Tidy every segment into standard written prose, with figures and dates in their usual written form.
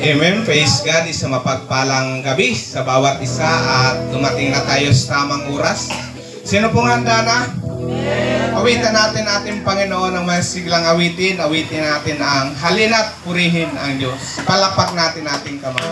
Amen. Praise God. Isa mapagpalang gabi sa bawat isa at dumating na tayo sa tamang oras. Sino pong handa na? Awitan natin ating Panginoon ng mga siglang awitin. Awitin natin ang halina't purihin ang Diyos. Palapak natin ating kamay.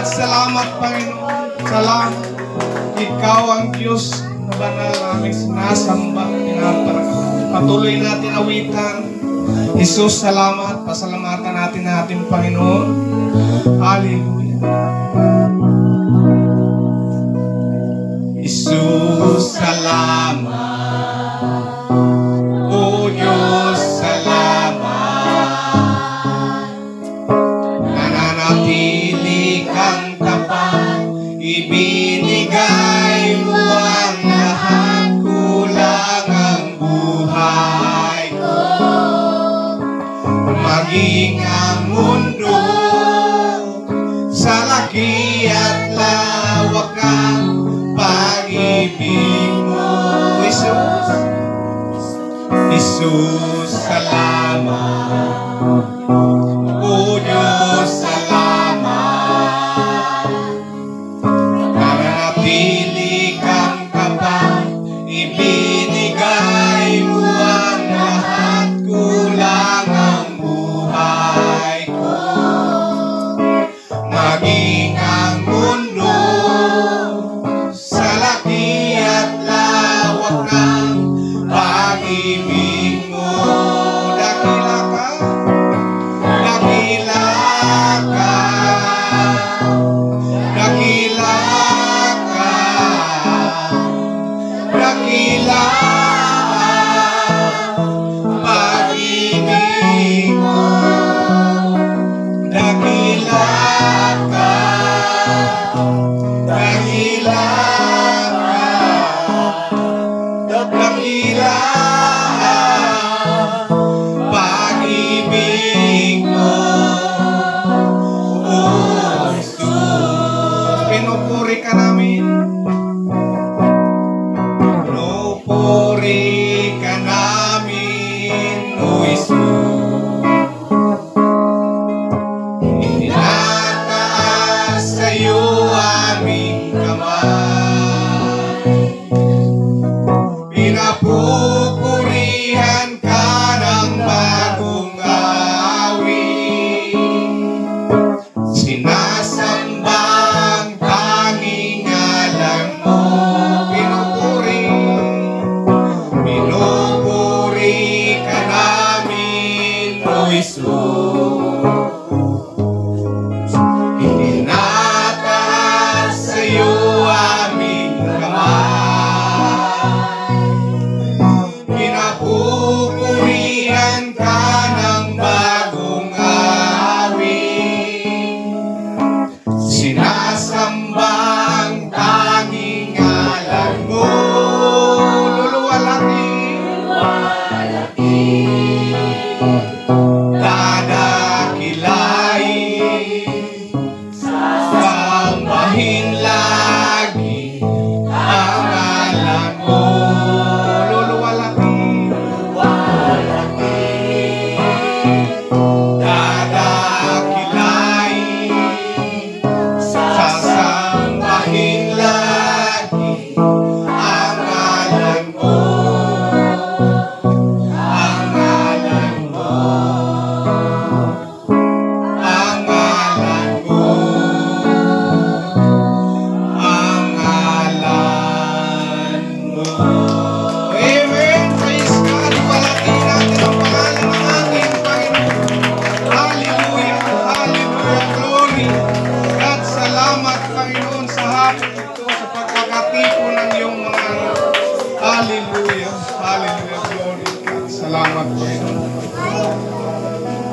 Salamat, Panginoon. Salamat. Ikaw ang Diyos na banal naming sinasamba. Patuloy natin awitan. Jesus, salamat. Pasalamatan natin ang ating Panginoon. Hallelujah. Jesus, salamat. O Diyos, salamat. Nananatili kang tapat, ibinigay mo ang lahat, kulang ang buhay ko. Maging ang mundo sa laki at lawak ng pag-ibig mo, Jesus. Jesus, salamat. O Diyos, salamat. Nananatili kang tapat, ibinigay mo ang lahat, kulang ang buhay ko. Maging ang mundo sa laki at lawak ng pag-ibig mo. Dakila ka, dakila ka, dakila ka, dakila pag-ibig mo. Dakila ka, dakila ka, dakila pag-ibig mo, O Jesus. Pinupuri ka namin, pinupuri ka namin, O Jesus. Itinataas sa'yo aming kamay, pinapupurihan ka ng bagong awit, sinasamba ang tanging ngalan mo. Pinupuri, pinupuri ka namin, O Jesus. Itinataas sa'yo aming kamay, pinapupurihan ka ng bagong awit, sinasamba ang tanging ngalan mo. Luluwalhati, dadakilain, sambahin lagi ang ngalan mo. Luluwalhati, dadakilain, sasambahin lagi ang ngalan mo. Ang ngalan mo, ang ngalan mo, ang ngalan mo. Amen. Praise God. Walhatiin natin ang pangalan ng ating Panginoon. Hallelujah. Hallelujah. Glory. At salamat, Panginoon, sa hapon ito, sa pagkakatipon ng iyong mga hallelujah. Hallelujah. Glory. Salamat, Panginoon.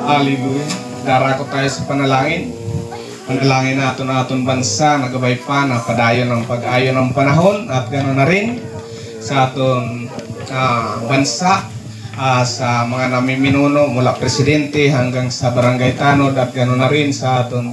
Hallelujah. Darako tayo sa panalangin. Panalangin natin na aton bansa, nagabay pa na padayon ng pag-ayon ng panahon at gano'n na rin sa aton bansa, sa mga namiminuno mula presidente hanggang sa barangay tanod at gano'n na rin sa aton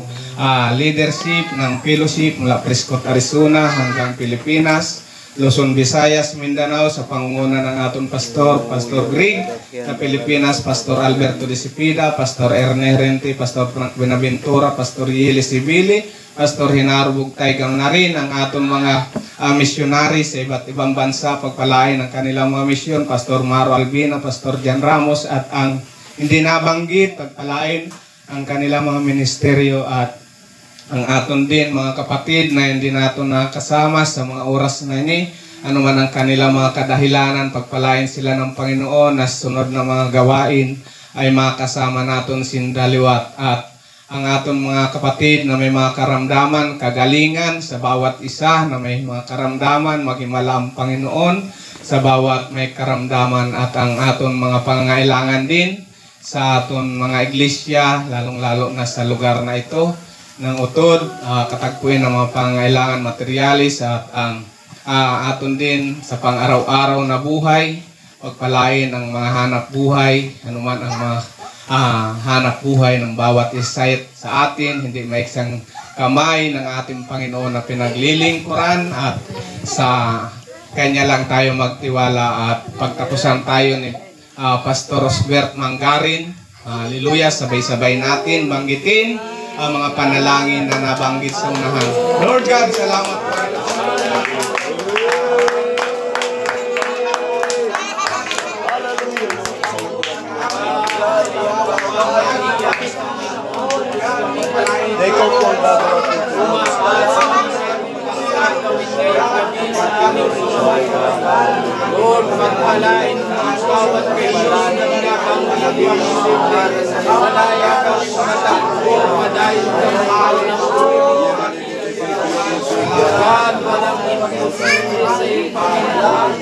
leadership ng fellowship mula Prescott, Arizona hanggang Pilipinas, Luzon, Visayas, Mindanao sa pangunguna ng aton Pastor Greg sa Pilipinas, Pastor Alberto de Cepeda, Pastor Erne Rente, Pastor Frank Benaventura, Pastor Yeli Sibili, Pastor Hinaro Bugtay, gano'n na rin ang aton mga missionary sa iba't ibang bansa, pagpalain ang kanilang mga misyon, Pastor Maro Albina, Pastor Jan Ramos, at ang hindi nabanggit, pagpalain ang kanilang mga ministeryo, at ang aton din mga kapatid na hindi natin nakasama sa mga oras na ini, ano man ang kanilang mga kadahilanan, pagpalain sila ng Panginoon na sunod na mga gawain ay makasama natin sindaliwat. At ang aton mga kapatid na may mga karamdaman, kagalingan sa bawat isa na may mga karamdaman, magimala ang Panginoon sa bawat may karamdaman, at ang aton mga pangangailangan din sa aton mga iglesia, lalong-lalo na sa lugar na ito ng utod, katagpuin ng mga pangangailangan materialis, at ang aton din sa pang-araw-araw na buhay, pagpalain ang mga hanap buhay, anuman ang mga hanap buhay ng bawat isa sa atin, hindi maiksang kamay ng ating Panginoon na pinaglilingkuran, at sa kanya lang tayo magtiwala at pagtapusan tayo ni Pastor Rosbert Manggarin. Hallelujah, sabay-sabay natin banggitin ang mga panalangin na nabanggit sa unahan. Lord God, salamat po. Lord, magpalain ang bawat kaibigan na nabanggit sa malaya kang matakbo, madayon kang tao ng God, walang imposible sa iyong Panginoon,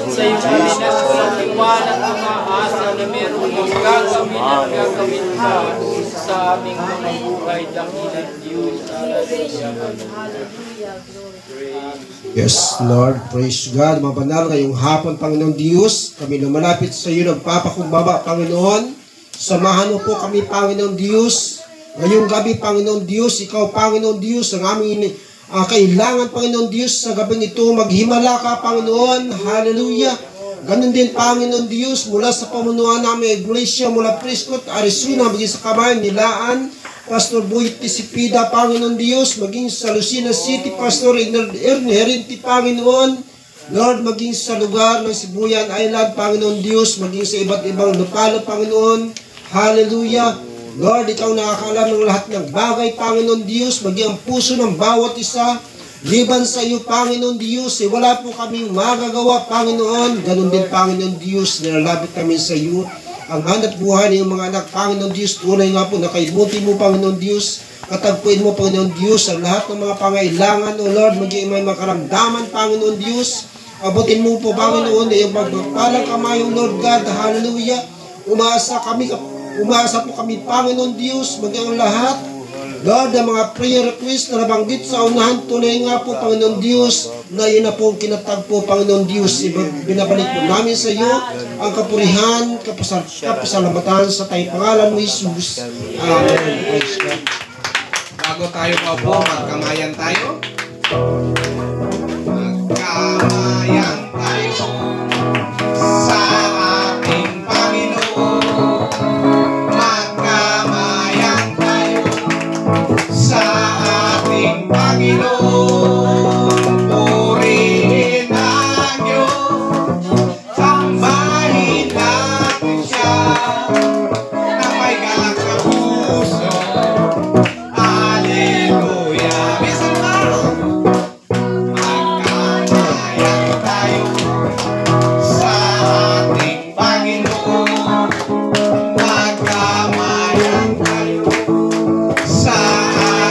sa iyong Pilipinas ng tiwalang umaasa na meron mong gagawin at gagawin ka sa aming mga buhay, dakilang Diyos. Yes, Lord, praise God. Mabanal ngayong hapon, Panginoon Diyos. Kami lumalapit sa iyo, nagpapakumbaba, Panginoon. Samahan mo po kami, Panginoon Diyos. Ngayong gabi, Panginoon Diyos, ikaw, Panginoon Diyos, ang aming kailangan, Panginoon Diyos, sa gabing ito, maghimala ka, Panginoon. Hallelujah. Ganun din, Panginoon Diyos, mula sa pamunuan namin, Iglesia, mula Prescott, Arizona, maging sa Kamay, Nilaan, Pastor Boy Tisipida, Panginoon Diyos, maging sa Lucena City, Pastor Herenti, Panginoon, Lord, maging sa lugar ng Sibuyan Island, Panginoon Diyos, maging sa iba't ibang lupalo, Panginoon, hallelujah, Lord, ikaw nakakaalam ng lahat ng bagay, Panginoon Diyos, maging ang puso ng bawat isa, liban sa iyo, Panginoon Diyos, wala po kaming magagawa, Panginoon, ganun din, Panginoon Diyos, nilalapit kami sa iyo, ang hanap buhay ng mga anak, Panginoon Diyos, tunay nga po na kaibuti mo, Panginoon Diyos, katagpuin mo, Panginoon Diyos, ang lahat ng mga pangailangan, O Lord, maging may makaramdaman, Panginoon Diyos, abutin mo po, Panginoon, na yung magpapalang kamay, O Lord God, hallelujah, umasa po kami, Panginoon Diyos, maging ang lahat, Lord, ang mga prayer request na nabanggit sa unahan, tunay nga po, Panginoon Diyos, na yun na po ang kinatagpo, Panginoon Diyos. Binabalik po namin sa iyo ang kapurihan, kapasalamatan sa tayong pangalan mo, Jesus. Amen. Praise God. Bago tayo po, magkamayan tayo. Magkamayan tayo sa ating Panginoon. Magkamayan tayo sa ating Panginoon. Purihin ang Diyos, sambahin natin siya na may galak sa puso. Hallelujah. Bisan pa. Magkamayan tayo sa ating Panginoon. Magkamayan tayo sa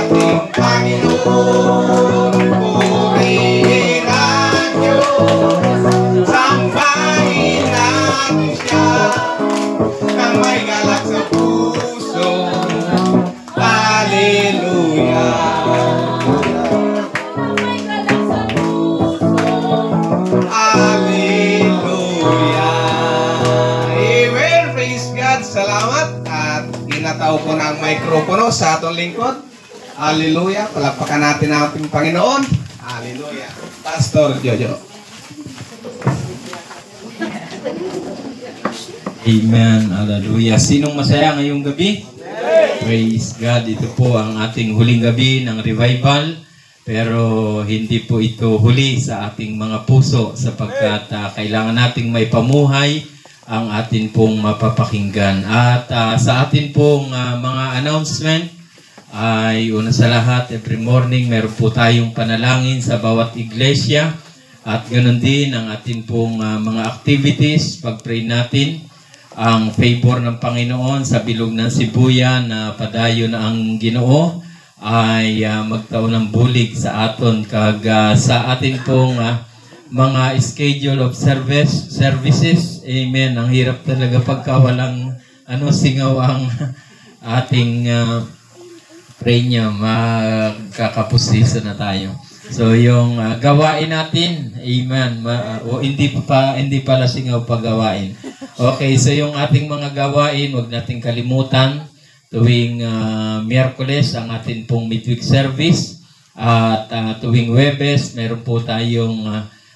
ating Panginoon. Purihin ang Diyos, sambahin natin siya nang may galak sa puso. Hallelujah. Hallelujah. Amen. Praise God. Salamat. At ginataw ko na ang mikropono sa atong lingkod. Hallelujah. Palakpakan natin ang ating Panginoon. Hallelujah. Pastor Jojo. Amen. Hallelujah. Sinong masaya ngayong gabi? Praise God. Ito po ang ating huling gabi ng revival. Pero hindi po ito huli sa ating mga puso sapagkat kailangan nating may pamuhay ang atin pong mapapakinggan. At sa atin pong mga announcement ay una sa lahat, every morning meron po tayong panalangin sa bawat iglesia. At ganoon din ang atin pong mga activities, pag-pray natin ang favor ng Panginoon sa bilog ng Sibuyan na padayon ang Ginoo ay magtaon ng bulig sa aton kag sa atin pong mga schedule of services. Amen. Ang hirap talaga pagka walang singaw ang ating prenya, magkakapustiso na tayo. So yung gawain natin, amen. Hindi pala singaw paggawain. Okay, so yung ating mga gawain, wag nating kalimutan. Tuwing Miyerkules ang atin pong midweek service. At tuwing Huwebes, meron po tayong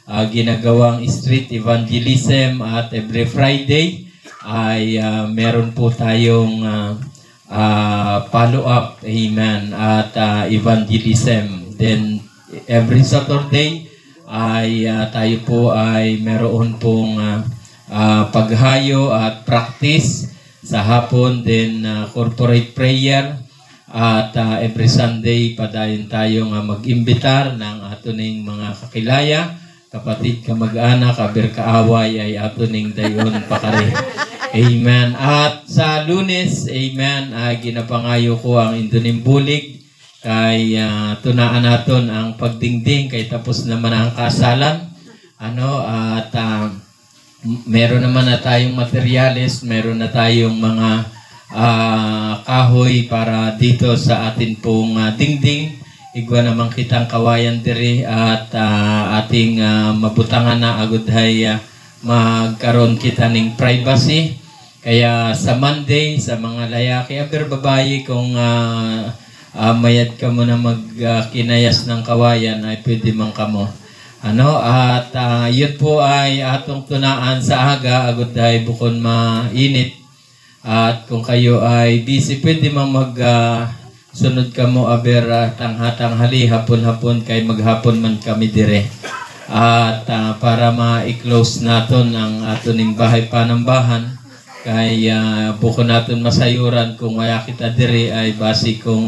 ginagawang street evangelism at every Friday ay meron po tayong follow-up, amen, at evangelism. Then every Saturday ay tayo po ay meron pong paghayo at practice sa hapon, then corporate prayer, at every Sunday padayon tayo nga mag-imbitar ng atoning mga kakilaya, kapatid, kamag-anak, aber kaaway ay atoning dayon pakare. Amen. At sa Lunes, amen, ginapangayo ko ang indonimbulig kay tunaan naton ang pagdingding kay tapos naman ang kasalan. At meron naman na tayong materyales, meron na tayong mga kahoy para dito sa atin pong dingding. Igwa naman kitang kawayan diri at ating mabutangan na agudhay magkaroon kita ng privacy. Kaya sa Monday, sa mga layaki, aber babae, kung mayad ka mo na magkinayas ng kawayan, ay pwede man ka mo. At yun po ay atong tunaan sa aga, agad ay bukon mainit. At kung kayo ay busy, pwede mang sunod ka mo aber tanghatanghali, hapon-hapon, kay maghapon man kami dire. At para ma-close naton ang atoning bahay panambahan, kay bukon naton masayuran kung wala kita dire ay basi kung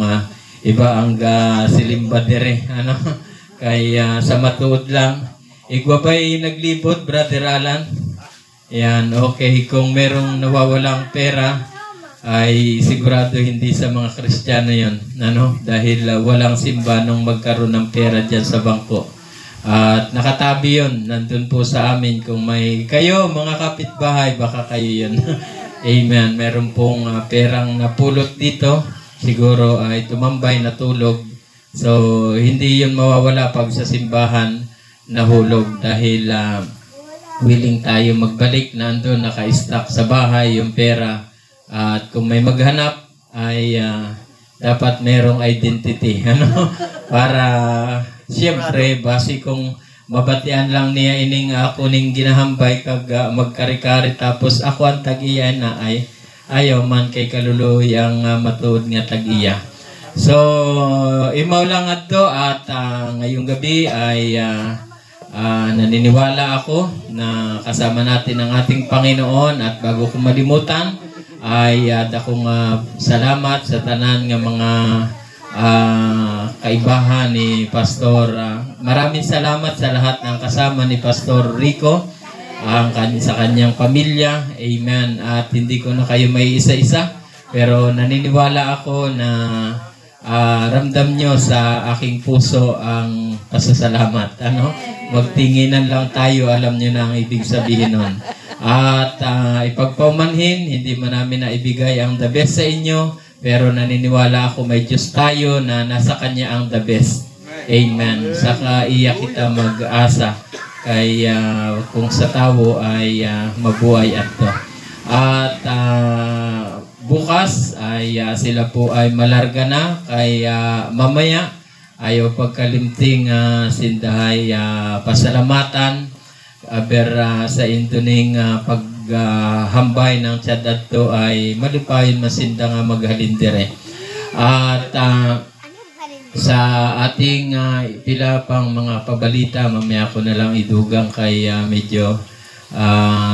iba ang silimba dire. Kay sa matuod lang, igwa ba'y naglibot, Brother Alan? Yan, okay. Kung merong nawawalang pera, ay sigurado hindi sa mga Kristiyano yun. Dahil walang simba nung magkaroon ng pera dyan sa bangko. At nakatabi yun, nandun po sa amin. Kung may kayo, mga kapitbahay, baka kayo yun. Amen. Meron pong perang napulot dito. Siguro ay tumambay, natulog. So, hindi yun mawawala pag sa simbahan nahulog dahil willing tayo magbalik. Nandun, naka-stock sa bahay yung pera. At kung may maghanap, ay dapat merong identity. Para, siyempre, basi kung mabatian lang niya ining ako ning ginahambay kag magkari-kari tapos ako ang tag-iya na ay ayaw man kay kaluluoy ang matuod nga tag-iya. So, imaw lang adto at ngayong gabi ay naniniwala ako na kasama natin ang ating Panginoon. At bago ko malimutan ay dakong salamat sa tanan nga mga kaibahan ni Pastor. Maraming salamat sa lahat ng kasama ni Pastor Rico, sa kanyang pamilya. Amen. At hindi ko na kayo may isa-isa, pero naniniwala ako na ramdam nyo sa aking puso ang pasasalamat. Magtinginan lang tayo, alam nyo na ang ibig sabihin nun. At ipagpaumanhin, hindi man namin naibigay ang the best sa inyo, pero naniniwala ako may Diyos tayo na nasa Kanya ang the best. Amen. Saka iya kita mag-asa kay kung sa tao ay mabuhay ato. At bukas ay sila po ay malarga na, kay mamaya ayaw pagkalimting sindahay pasalamatan aber sa intuning paghambay ng tiyadat to ay malipayon masinda nga maghalindire. At sa ating pila pang mga pabalita, mamaya ko na lang idugang kay medyo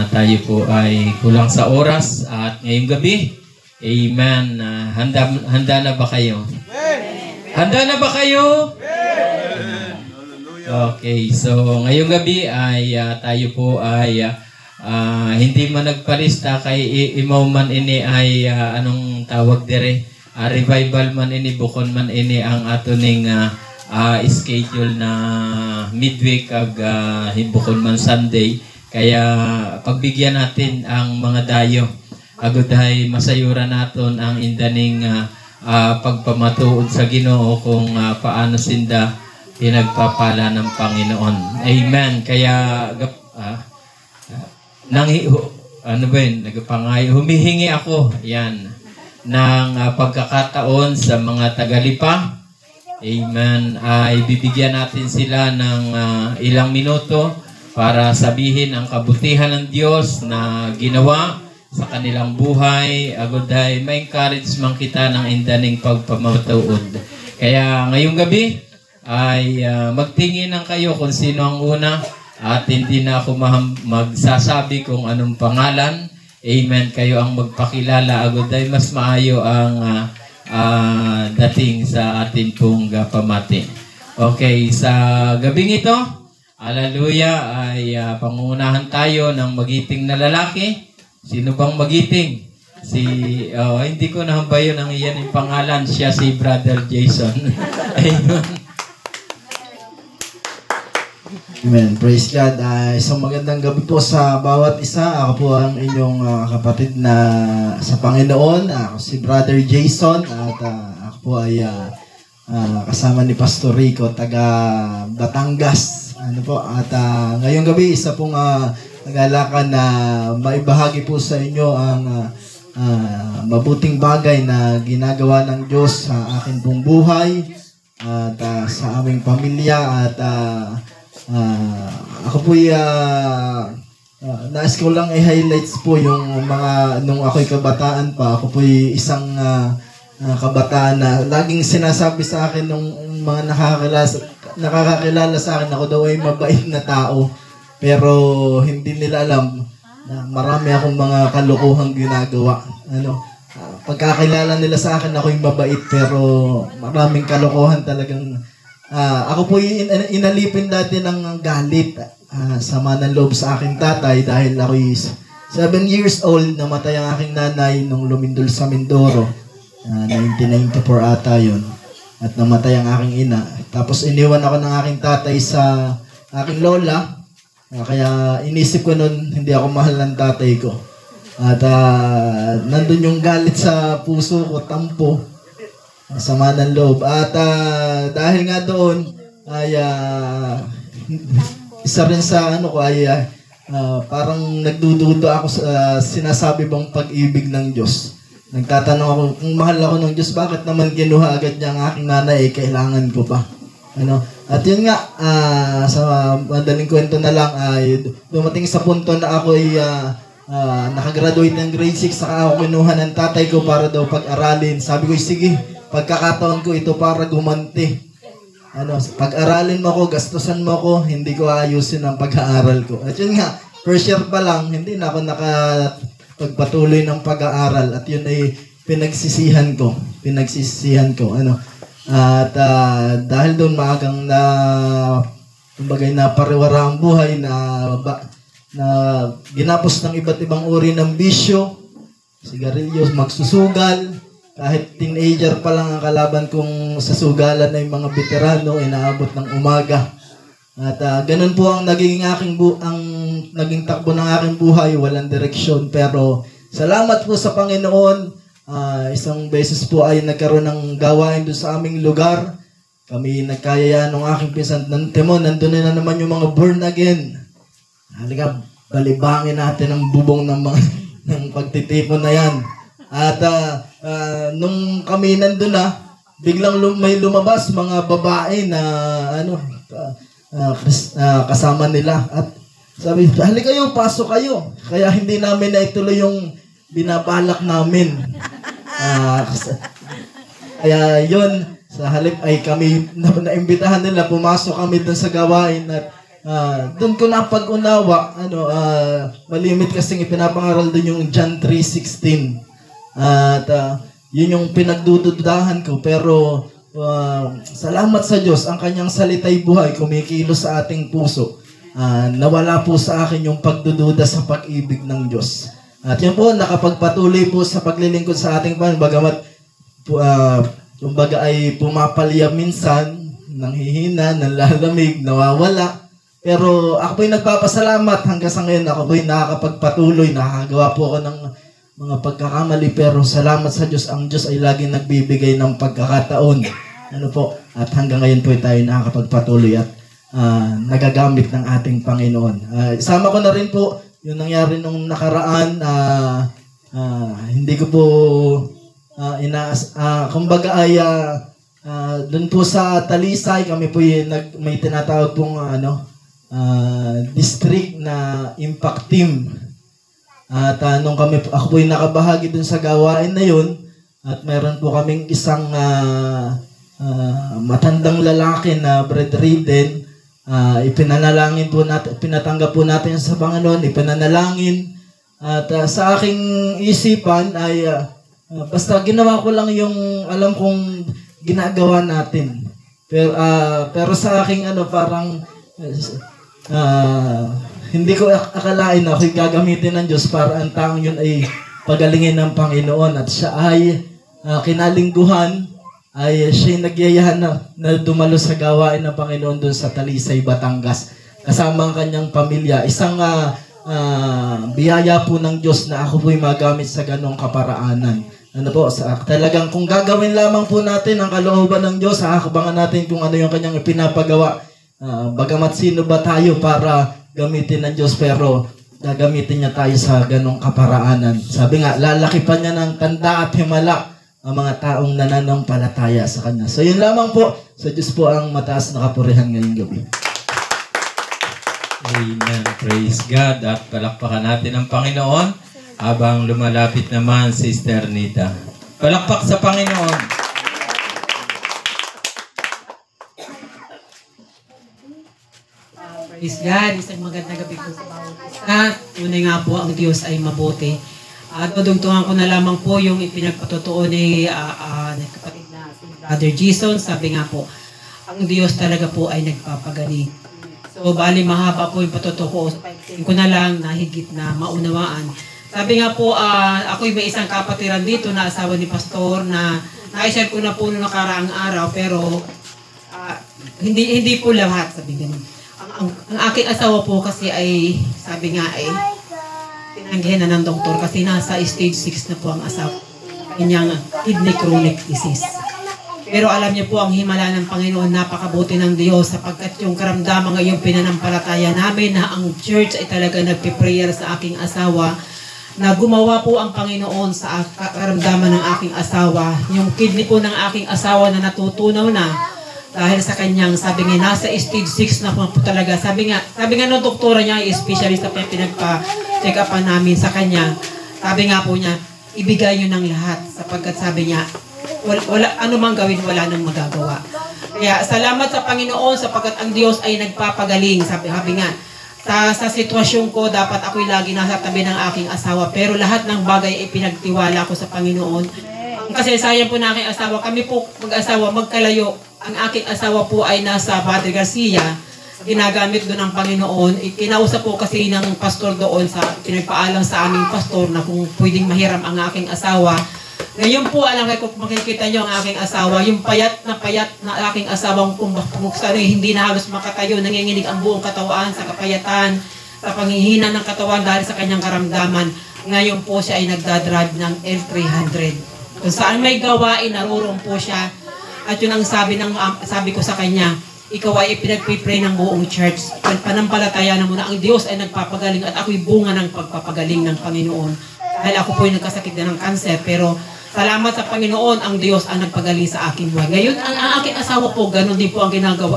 tayo po ay kulang sa oras. At ngayong gabi, amen, handa na ba kayo? Handa na ba kayo? Okay, so ngayong gabi ay tayo po ay hindi man nagpalista kay imaw man ini ay anong tawag dire? Revival man ini, bukon man ini ang atoning schedule na midweek kag bukon man Sunday. Kaya pagbigyan natin ang mga dayo. Agudhay masayuran naton ang indaning pagpamatuod sa Ginoo kung paano sinda pinagpapala ng Panginoon. Amen. Kaya humihingi ako yan ng pagkakataon sa mga tagalipa. Amen. Ay bibigyan natin sila ng ilang minuto para sabihin ang kabutihan ng Diyos na ginawa sa kanilang buhay. Agoday, ma-encourage man kita ng indaning pagpamatuod. Kaya ngayong gabi ay magtingin kayo kung sino ang una at hindi na ako magsasabi kung anong pangalan. Amen. Kayo ang magpakilala. Agoday, mas maayo ang dating sa atin pong pamati. Okay, sa gabing ito, hallelujah, ay pangunahan tayo ng magiting na lalaki. Sino bang magiting? Hindi ko nahambayon ang iyan yung pangalan. Siya si Brother Jason. Amen. Amen. Praise God. Isang magandang gabi po sa bawat isa. Ako po ang inyong kapatid na sa Panginoon. Ako si Brother Jason at ako po ay kasama ni Pastor Rico, taga Batangas. At ngayong gabi, isa pong nagalakan na maibahagi po sa inyo ang mabuting bagay na ginagawa ng Diyos sa akin pong buhay at sa aming pamilya. At ako po nais ko lang i-highlights po yung mga nung ako'y kabataan pa. Ako po isang kabataan na laging sinasabi sa akin nung mga nakakakilala sa akin, ako daw ay mabait na tao. Pero hindi nila alam na marami akong mga kalokohang ginagawa. Pagkakilala nila sa akin, ako'y mabait, pero maraming kalokohan talagang. Ako po inalipin dati ng galit, sama ng loob sa aking tatay dahil ako'y 7 years old, namatay ang aking nanay nung lumindol sa Mindoro. 1994 ata yun. At namatay ang aking ina. Tapos iniwan ako ng aking tatay sa aking lola. Kaya inisip ko nun, hindi ako mahal ng tatay ko. At nandun yung galit sa puso ko, tampo. Sama ng loob. At dahil nga doon, ay isa rin sa parang nagdududa ako sa sinasabi bang pag-ibig ng Diyos. Nagtatanong ako, kung mahal ako ng Diyos, bakit naman kinuha agad niya ang aking nanay, kailangan ko pa? At yun nga, sa madaling kwento na lang, ay dumating sa punto na ako ay nakagraduate ng grade 6, saka ako kinuha ng tatay ko para daw pag-aralin. Sabi ko, sige, pagkakataon ko ito para gumanti. Pag-aralin mo ako, gastusan mo ako, hindi ko ayusin ang pag-aaral ko. At yun nga, first year pa lang, hindi na ako pagpatuloy ng pag-aaral, at yun ay pinagsisihan ko. At dahil doon maagang napariwara ang buhay na ginapos ng iba't ibang uri ng bisyo, sigarilyo, magsusugal. Kahit teenager pa lang ang kalaban kong sa sugalan ay mga veterano, inaabot ng umaga. At ganun po ang naging takbo ng aking buhay, walang direksyon. Pero salamat po sa Panginoon, isang beses po ay nagkaroon ng gawain doon sa aming lugar. Kami nagkayayaan ng aking pinsan ng Timon, nandun na naman yung mga born again. Halika, balibangin natin ang bubong ng pagtitipon na yan. At nung kami nandun na, biglang may lumabas mga babae na kasama nila, at sabi, halika kayo, pasok kayo. Kaya hindi namin naituloy yung binabalak namin. Kaya yun, sa halip ay kami naimbitahan nila, pumasok kami dun sa gawain. At dun ko napag-unawa, malimit kasing ipinapangaral dun yung John 3:16. At yun yung pinagdududahan ko, pero salamat sa Diyos, ang kanyang salita'y buhay, kumikilos sa ating puso. Nawala po sa akin yung pagdududa sa pag-ibig ng Diyos. At yun po, nakapagpatuloy po sa paglilingkod sa ating Panginoon, bagamat yung baga ay pumapalya minsan, nanghihina, nanlalamig, nawawala. Pero ako po'y nagpapasalamat hanggang sa ngayon, ako po'y nakakapagpatuloy, nakakagawa po ako ng mga pagkakamali, pero salamat sa Diyos, ang Diyos ay laging nagbibigay ng pagkakataon. At hanggang ngayon po tayo nakakapagpatuloy at nagagamit ng ating Panginoon. Isama ko na rin po yung nangyari nung nakaraan. Hindi ko po kumbaga ay doon po sa Talisay, kami po may tinatawag pong district na impact team. At nung ako po yung nakabahagi dun sa gawain na yun, at meron po kaming isang matandang lalaki na bedridden, ipinanalangin po natin, pinatanggap po natin sa Panginoon, ipinanalangin. At sa aking isipan ay basta ginawa ko lang yung alam kong ginagawa natin. Pero sa aking parang hindi ko akalain na ako'y gagamitin ng Diyos para ang taong yun ay pagalingin ng Panginoon. At siya ay kinalingguhan, ay siya nagyayahan na dumalo sa gawain ng Panginoon doon sa Talisay, Batangas. Kasama ang kanyang pamilya. Isang biyaya po ng Diyos na ako po'y magamit sa ganong kaparaanan. Talagang kung gagawin lamang po natin ang kalooban ng Diyos, haakabangan natin kung ano yung kanyang ipinapagawa. Bagamat sino ba tayo para gamitin ng Diyos, pero gagamitin niya tayo sa ganong kaparaanan. Sabi nga, lalaki pa niya ng tanda at himala ang mga taong nananampalataya sa Kanya. So yun lamang po, sa Diyos po ang mataas na kapurihan ngayong gabi. Amen. Praise God. At palakpakan natin ang Panginoon habang lumalapit naman si Sister Nita. Palakpak sa Panginoon. Praise God, isang magandang gabi po sa bawat isa. Tunay nga po, ang Diyos ay mabuti. At madugtungan ko na lamang po yung ipinagpatotoo ni kapatid na si Brother Jason. Sabi nga po, ang Diyos talaga po ay nagpapagaling. So, bali mahaba po yung patotoo ko. Sabihin ko na lang na higit na maunawaan. Sabi nga po, ako'y may isang kapatiran dito na asawa ni Pastor na na-share ko na po noong nakaraang araw, pero hindi po lahat, sabi ganun. Ang aking asawa po kasi ay, sabi nga ay, tinanggihan na ng doktor kasi nasa stage 6 na po ang asawa. Kanyang kidney chronic disease. Pero alam niyo po, ang himala ng Panginoon, napakabuti ng Diyos sapagkat yung karamdaman ngayong pinanampalataya namin na ang church ay talaga nagpiprayer sa aking asawa na gumawa po ang Panginoon sa karamdaman ng aking asawa. Yung kidney po ng aking asawa na natutunaw na dahil sa kanyang, sabi nga, nasa stage 6 na po talaga. Sabi nga ng doktora niya, specialist na pinagpa-check upan namin sa kanya. Sabi nga po niya, ibigay niyo ng lahat. Sapagkat sabi niya, wala, ano mang gawin, wala nang magagawa. Kaya salamat sa Panginoon sapagkat ang Diyos ay nagpapagaling. Sabi nga, sa sitwasyon ko, dapat ako'y lagi nasa tabi ng aking asawa. Pero lahat ng bagay ay pinagtiwala ko sa Panginoon. Kasi sayang po na aking asawa. Kami po mag-asawa, magkalayo. Ang aking asawa po ay nasa Padre Garcia, ginagamit doon ng Panginoon. Kinausap po kasi ng pastor doon, pinagpaalam sa aming pastor na kung pwedeng mahiram ang aking asawa. Ngayon po, alam ko, kung makikita nyo ang aking asawa, yung payat na aking asawang kung hindi na halos makatayo, nanginginig ang buong katawan sa kapayatan, sa panghihina ng katawan dahil sa kanyang karamdaman. Ngayon po siya ay nagdadrive ng L300. Kung saan may gawain, naroon po siya. At yun ang sabi ko sa kanya, ikaw ay pinagpipray ng buong church. Panampalataya na muna ang Diyos ay nagpapagaling at ako'y bunga ng pagpapagaling ng Panginoon. Dahil ako po'y nagkasakit na ng kanser, pero salamat sa Panginoon, ang Diyos ang nagpagaling sa aking buhay. Ngayon, ang aking asawa po, ganun din po ang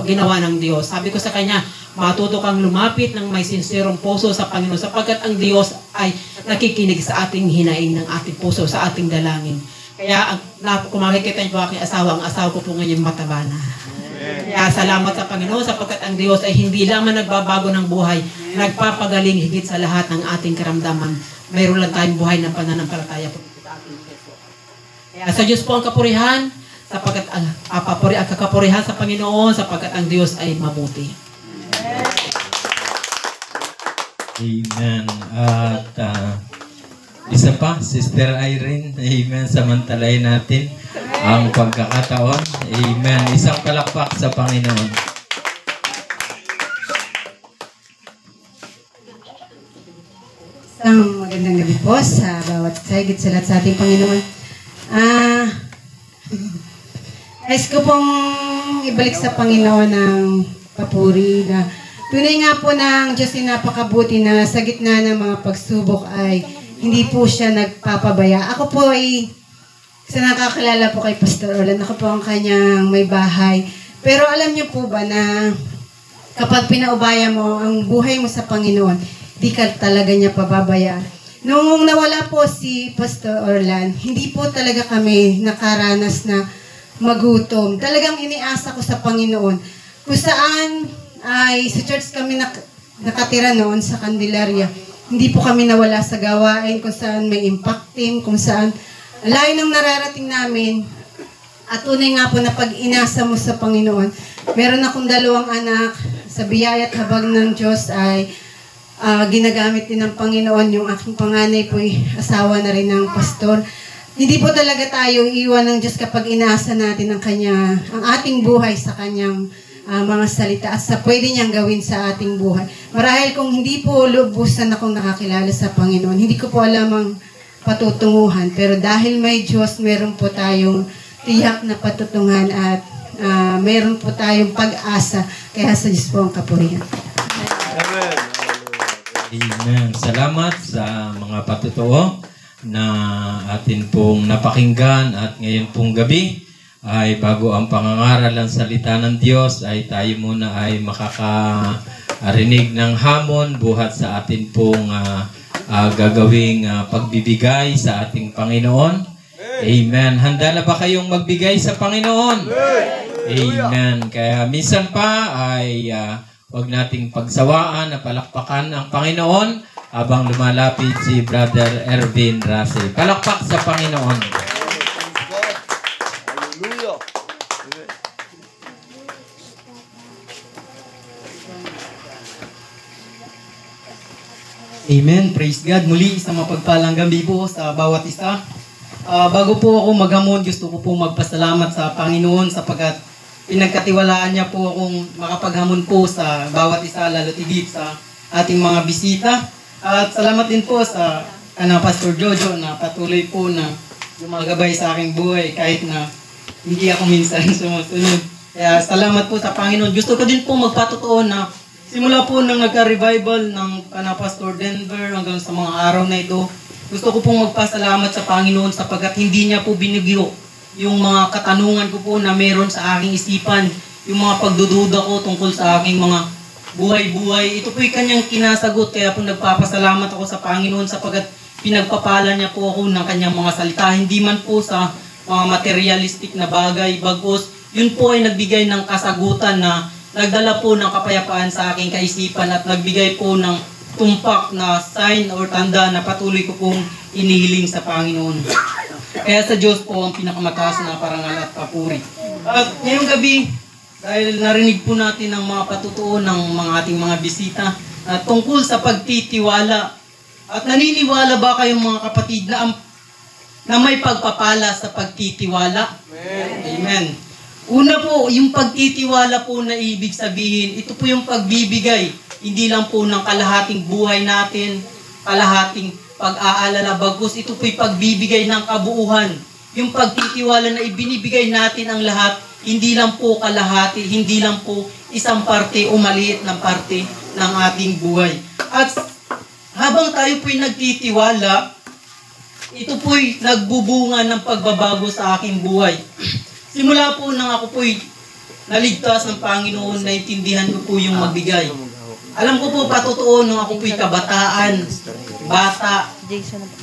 ginawa ng Diyos. Sabi ko sa kanya, matuto kang lumapit ng may sinserong puso sa Panginoon sapagkat ang Diyos ay nakikinig sa ating hinaing ng ating puso, sa ating dalangin. Kaya kung makikita niyo po aking asawa, ang asawa ko po ngayon mataba na. Kaya salamat sa Panginoon sapagkat ang Diyos ay hindi lamang nagbabago ng buhay, nagpapagaling higit sa lahat ng ating karamdaman. Mayroon lang tayong buhay ng pananampalataya po sa ating Diyos. Kaya sa Diyos po ang kapurihan, sapagkat ang kakapurihan sa Panginoon, sapagkat ang Diyos ay mabuti. Amen. At isa pa, Sister Irene, amen, samantalayin natin ang pagkakataon. Amen. Isang palakpak sa Panginoon. Isang magandang gabi po sa bawat sagit sa lahat sa ating Panginoon. Nais ko pong ibalik sa Panginoon ng papuri na tunay nga po ng Diyos ay napakabuti na sa gitna ng mga pagsubok ay hindi po siya nagpapabaya. Ako po ay sa nakakilala po kay Pastor Olan, ako po ang kanyang may bahay. Pero alam niyo po ba na kapag pinaubaya mo ang buhay mo sa Panginoon, di ka talaga niya pababayaan. Nung nawala po si Pastor Orlan, hindi po talaga kami nakaranas na magutom. Talagang iniasa ko sa Panginoon. Kung saan ay sa church kami nakatira noon sa Candelaria, hindi po kami nawala sa gawain, kung saan may impact team, kung saan layo ng nararating namin. At tunay nga po na pag inasa mo sa Panginoon, meron akong 2 anak, sa biyaya at habag ng Diyos ay ginagamit din ng Panginoon. Yung aking panganay po ay asawa na rin ng pastor. Hindi po talaga tayo iwan ng Diyos kapag inaasa natin ang ating buhay sa kanyang mga salita at sa pwede niyang gawin sa ating buhay. Marahil kung hindi po lubusan akong nakakilala sa Panginoon, hindi ko po alam ang patutunguhan. Pero dahil may Diyos, meron po tayong tiyak na patutungan at meron po tayong pag-asa. Kaya sa Diyos po ang kapurihan. Amen. Salamat sa mga patutuo na atin pong napakinggan at ngayon pong gabi ay bago ang pangangaral ng salita ng Diyos ay tayo muna ay makakarinig ng hamon buhat sa atin pong gagawing pagbibigay sa ating Panginoon. Amen. Handa na ba kayong magbigay sa Panginoon? Amen. Kaya minsan pa ay huwag nating pagsawaan na palakpakan ang Panginoon habang lumalapit si Brother Ervin Rase. Palakpak sa Panginoon. Amen. Praise God. Muli, isang mapagpalang gabi po sa bawat isa. Bago po ako maghamon, gusto ko po magpasalamat sa Panginoon sapagkat pinagkatiwalaan niya po akong makapaghamon po sa bawat isa, lalo tigit sa ating mga bisita. At salamat din po sa Pastor Jojo na patuloy po na gumagabay sa aking buhay kahit na hindi ako minsan sumusunod. Kaya salamat po sa Panginoon. Gusto ko din po magpatotoo na simula po nang nagka-revival ng Pastor Denver hanggang sa mga araw na ito, gusto ko pong magpasalamat sa Panginoon sapagkat hindi niya po binigyo yung mga katanungan ko po na meron sa aking isipan, yung mga pagdududa ko tungkol sa aking mga buhay-buhay. Ito po'y kanyang kinasagot, kaya po nagpapasalamat ako sa Panginoon sapagkat pinagpapala niya po ako ng kanyang mga salita. Hindi man po sa mga materialistic na bagay, bagos yun po ay nagbigay ng kasagutan na nagdala po ng kapayapaan sa aking kaisipan at nagbigay po ng tumpak na sign or tanda na patuloy ko pong inihiling sa Panginoon. Kaya sa Diyos po ang pinakamataas na parangal at papuri. At ngayong gabi, dahil narinig po natin ang mga patutuo ng mga ating mga bisita tungkol sa pagtitiwala. At naniniwala ba kayong mga kapatid na may pagpapala sa pagtitiwala? Amen. Amen. Una po, yung pagtitiwala po na ibig sabihin, ito po yung pagbibigay. Hindi lang po ng kalahating buhay natin, kalahating pag-aalala, bagkus ito po'y pagbibigay ng kabuuhan. Yung pagtitiwala na ibinibigay natin ang lahat, hindi lang po kalahati, hindi lang po isang parte o maliit na parte ng ating buhay. At habang tayo po'y nagtitiwala, ito po'y nagbubunga ng pagbabago sa aking buhay. Simula po nang ako po'y naligtas ng Panginoon, naintindihan ko po yung magbigay. Alam ko po patotoo nung ako po'y kabataan, bata,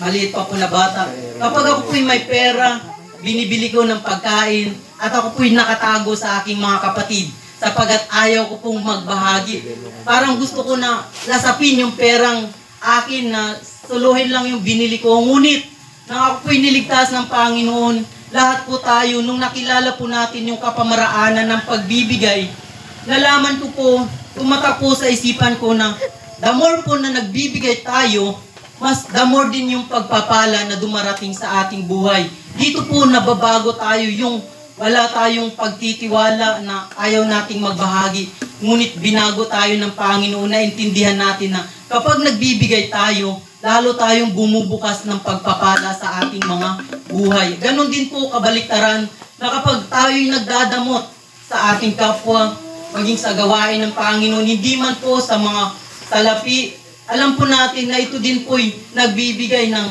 maliit pa po na bata. Kapag ako po'y may pera, binibili ko ng pagkain, at ako po'y nakatago sa aking mga kapatid, sapagkat ayaw ko pong magbahagi. Parang gusto ko na lasapin yung perang akin na suluhin lang yung binili ko. Ngunit, nang ako po'y niligtas ng Panginoon, lahat po tayo, nung nakilala po natin yung kapamaraanan ng pagbibigay, nalaman ko po, tumatak po sa isipan ko na the more po na nagbibigay tayo, mas the more din yung pagpapala na dumarating sa ating buhay. Dito po nababago tayo yung wala tayong pagtitiwala na ayaw nating magbahagi. Ngunit binago tayo ng Panginoon na intindihan natin na kapag nagbibigay tayo, lalo tayong bumubukas ng pagpapala sa ating mga buhay. Ganon din po kabaliktaran na kapag tayo'y nagdadamot sa ating kapwa, maging sa gawain ng Panginoon, hindi man po sa mga salapi, alam po natin na ito din po'y nagbibigay ng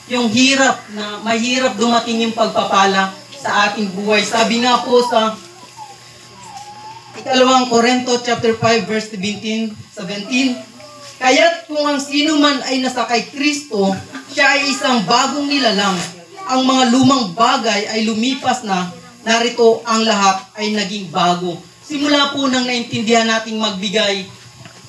yung hirap na mahirap dumating yung pagpapala sa ating buhay. Sabi nga po sa Ikalawang Korinto chapter 5 verse 17. Kaya't kung ang sino man ay nasa kay Kristo, siya ay isang bagong nilalang. Ang mga lumang bagay ay lumipas na, narito ang lahat ay naging bago. Simula po nang naintindihan nating magbigay,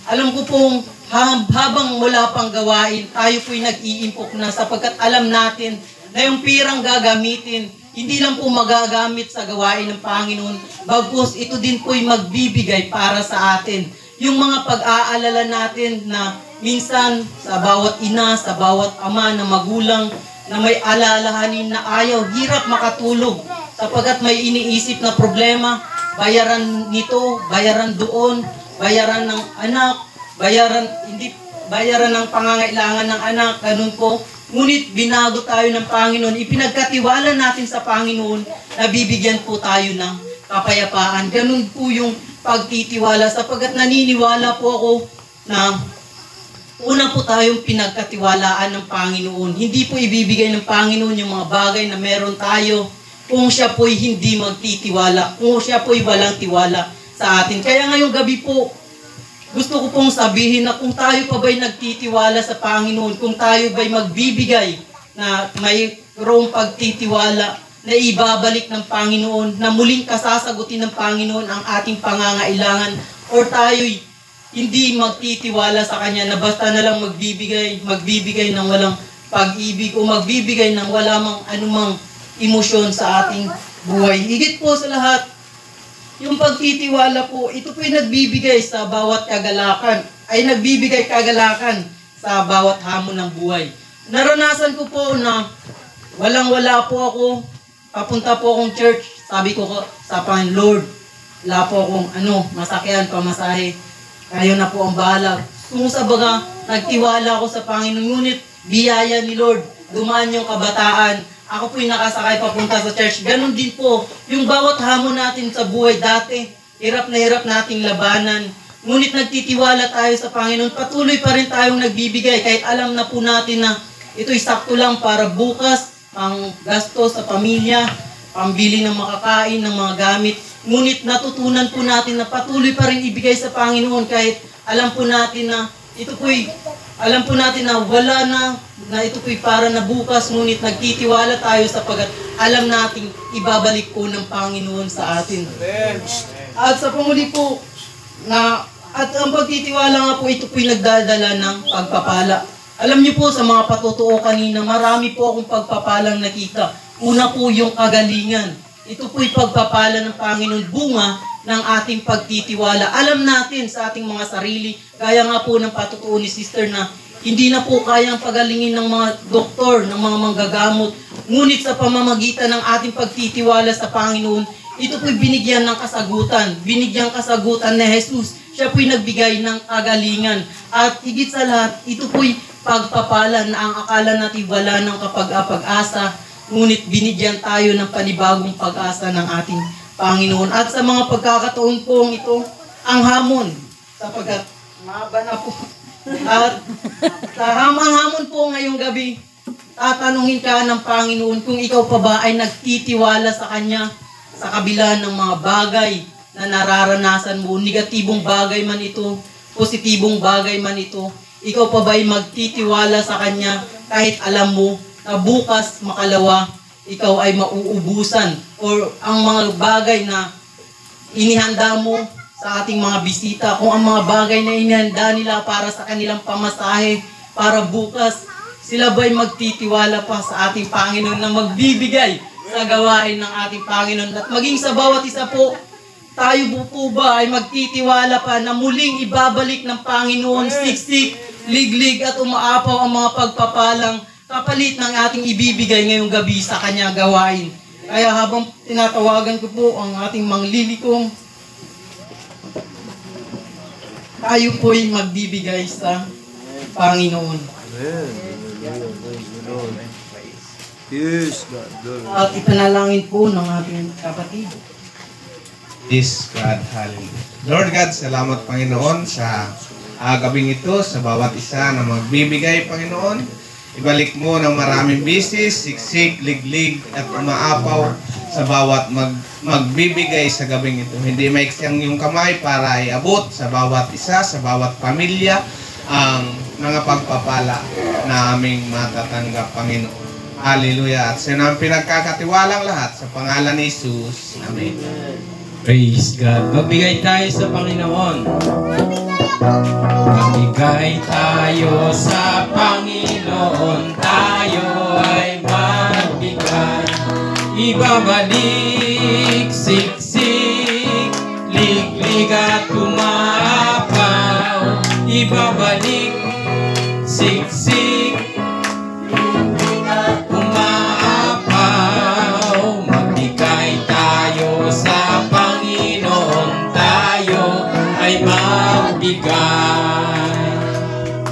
alam ko pong habang wala pang gawain, tayo po'y nag-iimpok na sapagkat alam natin na yung pirang gagamitin, hindi lang po magagamit sa gawain ng Panginoon, bagkus ito din po'y magbibigay para sa atin. Yung mga pag-aalala natin na minsan sa bawat ina, sa bawat ama na magulang na may alalahanin na ayaw, hirap makatulog sapagkat may iniisip na problema, bayaran nito, bayaran doon, bayaran ng anak, bayaran ng pangangailangan ng anak, ganun po. Ngunit binago tayo ng Panginoon, ipinagkatiwala natin sa Panginoon na bibigyan po tayo ng kapayapaan. Ganun po yung pagtitiwala sapagkat naniniwala po ako na una po tayong pinagkatiwalaan ng Panginoon. Hindi po ibibigay ng Panginoon yung mga bagay na meron tayo kung siya po'y hindi magtitiwala, kung siya po'y walang tiwala sa atin. Kaya ngayong gabi po, gusto ko pong sabihin na kung tayo pa ba'y nagtitiwala sa Panginoon, kung tayo ba'y magbibigay na mayroong pagtitiwala na ibabalik ng Panginoon, na muling kasasagutin ng Panginoon ang ating pangangailangan, or tayo'y hindi magtitiwala sa Kanya na basta na lang magbibigay ng walang pag-ibig o magbibigay ng wala mang anumang emosyon sa ating buhay. Higit po sa lahat, yung pagtitiwala po, ito po'y nagbibigay sa bawat kagalakan, ay nagbibigay kagalakan sa bawat hamon ng buhay. Naranasan ko po na walang-wala po ako, papunta po akong church, sabi ko sa Panginoon, Lord, wala po akong masakyan, pamasahe, kayo na po ang bahala. Kung sa baga, nagtiwala ako sa Panginoon, ngunit biyaya ni Lord, dumaan yung kabataan, ako po'y nakasakay papunta sa church. Ganon din po, yung bawat hamon natin sa buhay dati, hirap na hirap nating labanan. Ngunit nagtitiwala tayo sa Panginoon, patuloy pa rin tayong nagbibigay kahit alam na po natin na ito'y sakto lang para bukas, ang gasto sa pamilya, pambili ng makakain, ng mga gamit. Ngunit natutunan po natin na patuloy pa rin ibigay sa Panginoon kahit alam po natin na ito po'y wala na ito po'y para na bukas, ngunit nagtitiwala tayo sapagkat alam nating ibabalik po ng Panginoon sa atin. At sa panguli po, at ang pagtitiwala nga po, ito po'y nagdadala ng pagpapala. Alam niyo po sa mga patutuo kanina, marami po akong pagpapalang nakita. Una po yung kagalingan. Ito po'y pagpapala ng Panginoon, bunga ng ating pagtitiwala. Alam natin sa ating mga sarili, kaya nga po ng patutuo ni Sister na hindi na po kayang pagalingin ng mga doktor, ng mga manggagamot. Ngunit sa pamamagitan ng ating pagtitiwala sa Panginoon, ito po'y binigyan ng kasagutan. Binigyang kasagutan ni Jesus. Siya po'y nagbigay ng kagalingan. At higit sa lahat, ito po'y pagpapala na ang akala natin wala ng kapag-asa, ngunit binigyan tayo ng panibagong pag-asa ng ating Panginoon. At sa mga pagkakataon pong ito, ang hamon, sapagkat mahaba na po. At sa hamon po ngayong gabi, tatanungin ka ng Panginoon kung ikaw pa ba ay nagtitiwala sa Kanya sa kabila ng mga bagay na nararanasan mo, negatibong bagay man ito, positibong bagay man ito. Ikaw pa ba ay magtitiwala sa Kanya kahit alam mo na bukas makalawa ikaw ay mauubusan, or ang mga bagay na inihanda mo sa ating mga bisita, kung ang mga bagay na inihanda nila para sa kanilang pamasahe, para bukas, sila ba'y magtitiwala pa sa ating Panginoon na magbibigay sa gawain ng ating Panginoon? At maging sa bawat isa po, tayo po ba ay magtitiwala pa na muling ibabalik ng Panginoon siksik, liglig at umaapaw ang mga pagpapalang kapalit ng ating ibibigay ngayong gabi sa Kanya gawain. Kaya habang tinatawagan ko po ang ating manglilikom, tayo po'y magbibigay sa Panginoon. At ipanalangin po ng ating kapatid. Is God, hallelujah. Lord God, salamat Panginoon sa gabing ito, sa bawat isa na magbibigay, Panginoon. Ibalik mo ng maraming bisis, siksik, liglig, at umaapaw sa bawat magbibigay sa gabing ito. Hindi maiksi ang iyong kamay para iabot sa bawat isa, sa bawat pamilya, ang mga pagpapala na aming matatanggap, Panginoon. Hallelujah. At sa ang pinagkakatiwalang lahat sa pangalan ni Jesus. Amen. Praise God. Magbigay tayo sa Panginoon. Magbigay tayo sa Panginoon. Tayo ay magbigay. Ibabalik, siksik, liglig at umaapaw. Ibabalik, siksik, liglig at umaapaw. Magbigay tayo sa Panginoon. Tayo ay magbigay.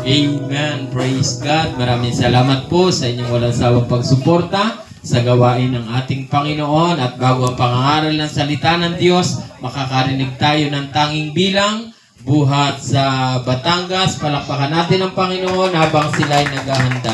Amen. Praise God. Maraming salamat po sa inyong walang sawang pagsuporta sa gawain ng ating Panginoon. At bago ang pangangaral ng salita ng Diyos, makakarinig tayo ng tanging bilang buhat sa Batangas. Palakpakan natin ang Panginoon habang sila ay naghahanda.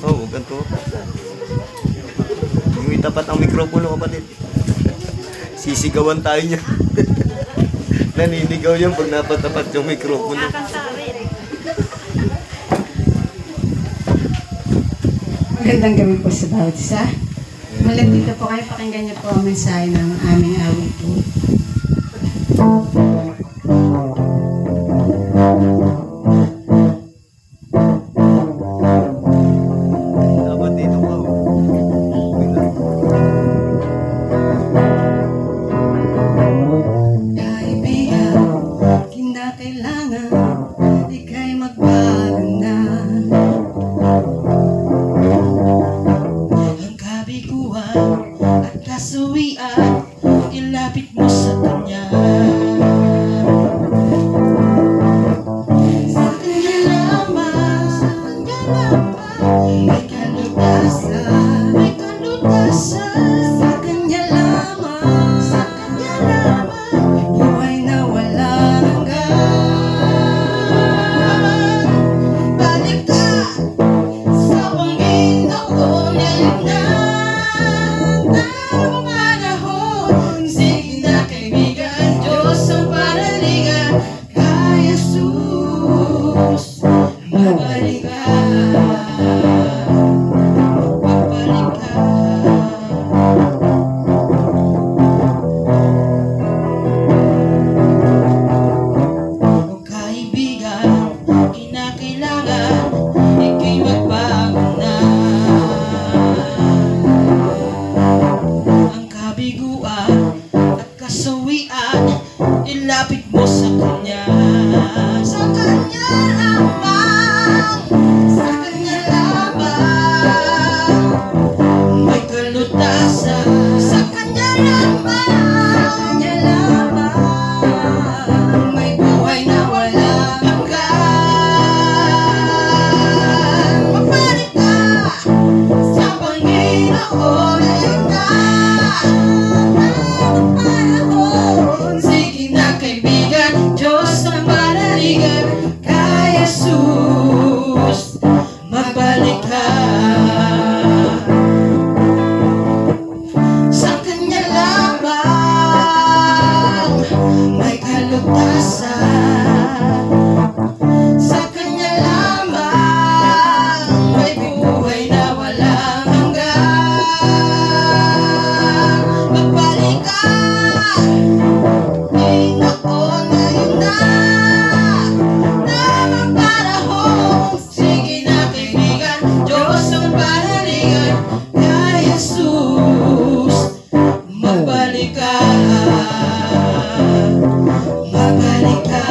Oh, ganito. Yung itapat ang mikropono, kapatid. Sisigawan tayo niya. Naninigaw yan pag napatapat yung mikropono. Magandang gabi po sa bawat isa. Mulat dito po kayo, pakinggan niyo po ang mensahe ng aming awitin. Dapat dito ka. Kaibigan, kinakailangan ika'y magbago na. Ang kabiguan at kasuwian, ilapit mo sa kanya. Sa kanya lamang, sa kanya lamang, may kalutasan, may kalutasan. Sa kanya lamang, sa kanya lamang, buhay na walang hanggan. Balik ka sa Panginoon, ngayon na ang panahon. Sige na kaibigan, Diyos ang panaligan, kay Jesus. Magbalik ka, magbalik ka. O kaibigan, kinakailangan ika'y magbago na. Ang kabiguan at kasawian, ilapit mo sa kanya. Sa kanya lamang, sa kanya lamang, may kalutasan. Sa kanya lamang, may buhay na walang hanggan. Magbalik ka sa Panginoon, ngayon na ang panahon. Sige na kaibigan, Diyos ang panaligan, kay Jesus. Magbalik ka sa kanya lamang, may kalutasan. Sa kanya lamang, may buhay na walang hanggan. Magbalik ka, Panginoon, ngayon na ang panahon. Sige na kaibigan, Diyos ang panaligan, kay Jesus. Magbalik ka, magbalik ka,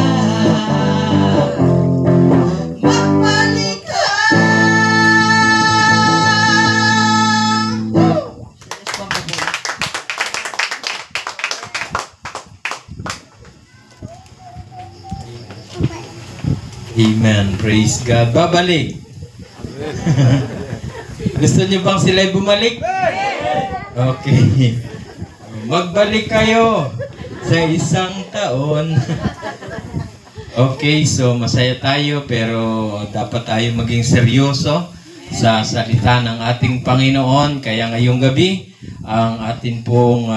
magbalik ka. Amen. Praise God. Babalik. Gusto niyo bang sila'y bumalik? Okay. Magbalik kayo sa isang taon. Okay, so masaya tayo pero dapat tayo maging seryoso sa salita ng ating Panginoon. Kaya ngayong gabi, ang atin pong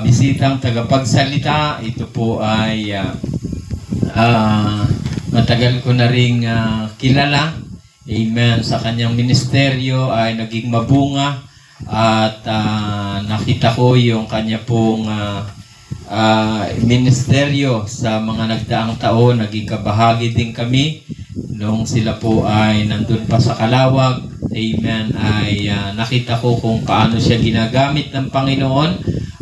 bisitang tagapagsalita, ito po ay matagal ko na ring kilala. Amen. Sa kanyang ministeryo ay naging mabunga at nakita ko yung kanya pong ministeryo sa mga nagdaang taon. Naging kabahagi din kami nung sila po ay nandun pa sa Calawag. Amen. Ay nakita ko kung paano siya ginagamit ng Panginoon.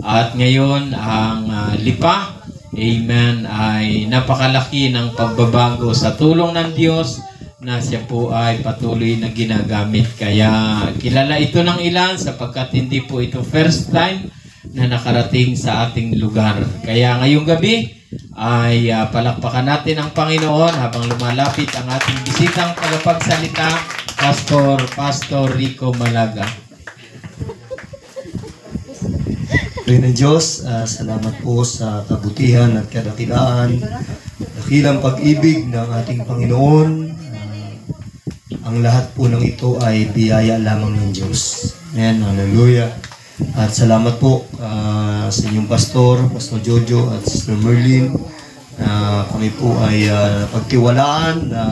At ngayon ang lipa, amen, ay napakalaki ng pagbabago sa tulong ng Diyos na siya po ay patuloy na ginagamit. Kaya kilala ito ng ilan sapagkat hindi po ito first time na nakarating sa ating lugar. Kaya ngayong gabi ay palakpakan natin ang Panginoon habang lumalapit ang ating bisitang tagapagsalita, Pastor Rico Malaga. Panginoon ng Diyos, salamat po sa kabutihan at kadakilaan, dakilang pag-ibig ng ating Panginoon. Ang lahat po ng ito ay biyaya lamang ng Diyos. Amen. Hallelujah. At salamat po sa inyong Pastor Jojo at Sister Merlin. Kami po ay pagtiwalaan na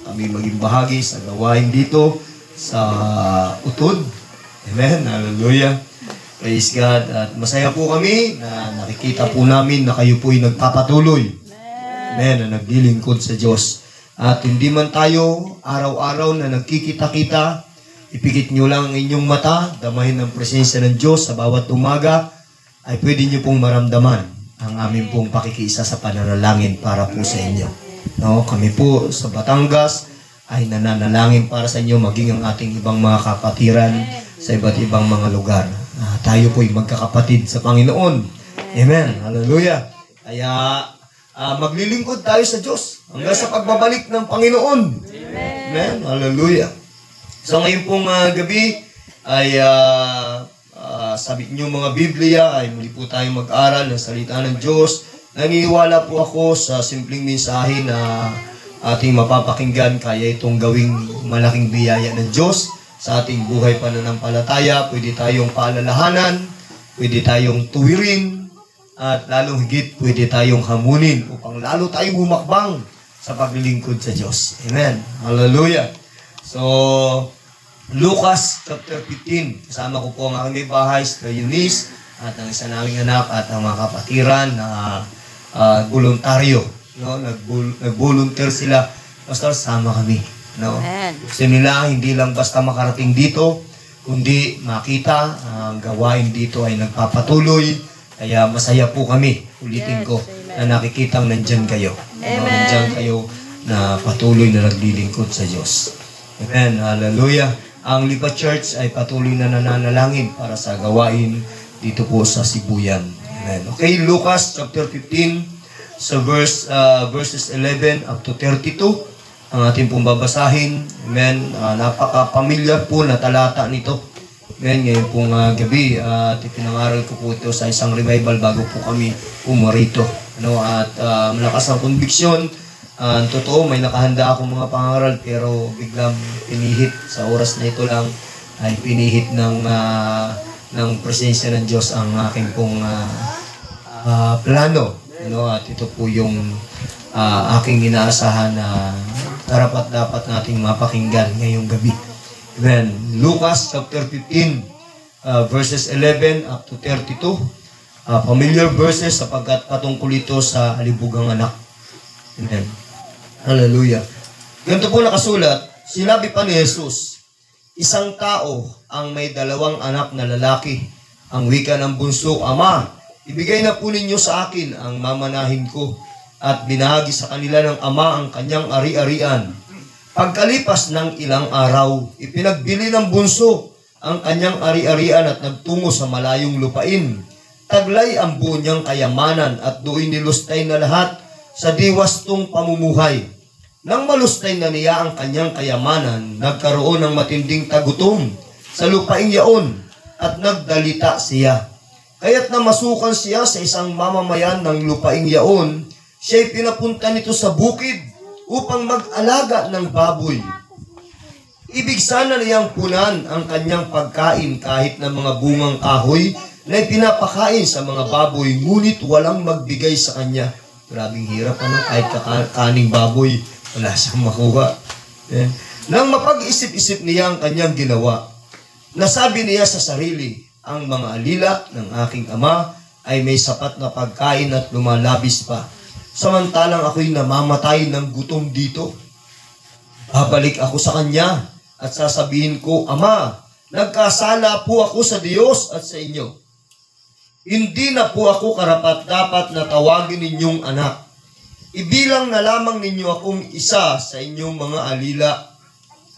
kami maging bahagi sa gawain dito sa Utod. Amen. Hallelujah. Praise God. At masaya po kami na nakikita po namin na kayo po ay nagpapatuloy. Amen. Na naglilingkod sa Diyos. At hindi man tayo araw-araw na nagkikita-kita, ipikit nyo lang ang inyong mata, damahin ang presensya ng Diyos sa bawat umaga, ay pwede nyo pong maramdaman ang aming pong pakikiisa sa pananalangin para po sa inyo. No, kami po sa Batangas ay nananalangin para sa inyo, maging ang ating ibang mga kapatiran sa iba't ibang mga lugar. Tayo po'y magkakapatid sa Panginoon. Amen. Hallelujah. Kaya maglilingkod tayo sa Diyos hanggang sa pagbabalik ng Panginoon. Amen. Hallelujah. So ngayon pong gabi ay sabi niyo mga Biblia ay muli po tayong mag-aral ng salita ng Diyos. Naniniwala po ako sa simpleng mensahe na ating mapapakinggan, kaya itong gawing malaking biyaya ng Diyos sa ating buhay pananampalataya. Pwede tayong paalalahanan, pwede tayong tuwirin, at lalong higit pwede tayong hamunin upang lalo tayong humakbang sa paglilingkod sa Diyos. Amen. Hallelujah. So, Lucas chapter 15. Kasama ko po ang aking bahay, Sister Eunice, at ang isa naming anak at ang mga kapatiran na voluntaryo. No? Nag-volunteer sila. Pastor, sama kami. No? Gusto nila hindi lang basta makarating dito, kundi makita ang gawain dito ay nagpapatuloy. Kaya masaya po kami, ulitin ko, na nakikitang nandyan kayo. No? Nandyan kayo na patuloy na naglilingkod sa Diyos. Amen. Hallelujah. Ang Lipa Church ay patuloy na nananalangin para sa gawain dito po sa Sibuyan. Amen. Okay, Lucas chapter 15 sa verses 11 up to 32. Ang ating pong babasahin. Amen. Napaka-familiar po na talata nito. Amen. Ngayon pong gabi at ipinangaral ko po ito sa isang revival bago po kami pumarito. Ano, at malakas ang konbiksyon. Totoo, may nakahanda akong mga pangaral pero biglang pinihit sa oras na ito lang ay pinihit ng presensya ng Diyos ang aking pong plano. Ano, at ito po yung aking inaasahan na dapat nating mapakinggan ngayong gabi. Amen. Lucas chapter 15 verses 11 up to 32. Familiar verses sapagkat patungkol ito sa halibugang anak. Amen. Hallelujah. Ganito po nakasulat, sinabi pa ni Jesus, isang tao ang may 2 anak na lalaki. Ang wika ng bunso, Ama, ibigay na po ninyo sa akin ang mamanahin ko. At binahagi sa kanila ng ama ang kanyang ari-arian. Pagkalipas ng ilang araw, ipinagbili ng bunso ang kanyang ari-arian at nagtungo sa malayong lupain. Taglay ang buo niyang kayamanan at doon nilustay na lahat sa diwastong pamumuhay. Nang malustay na niya ang kanyang kayamanan, nagkaroon ng matinding tagutom sa lupaing yaon at nagdalita siya. Kaya't namasukan siya sa isang mamamayan ng lupaing yaon, siya'y pinapunta nito sa bukid upang mag-alaga ng baboy. Ibig sana niyang punan ang kanyang pagkain kahit na mga bungang kahoy na ipinapakain sa mga baboy, ngunit walang magbigay sa kanya. Grabing hirap, kahit kakaning baboy, wala siyang makuha. Nang mapag-isip-isip niya ang kanyang ginawa, nasabi niya sa sarili, ang mga alila ng aking ama ay may sapat na pagkain at lumalabis pa. Samantalang ako'y namamatay ng gutom dito. Babalik ako sa kanya at sasabihin ko, Ama, nagkasala po ako sa Diyos at sa inyo. Hindi na po ako karapat-dapat na tawagin ninyong anak. Ibilang na lamang ninyo akong isa sa inyong mga alila.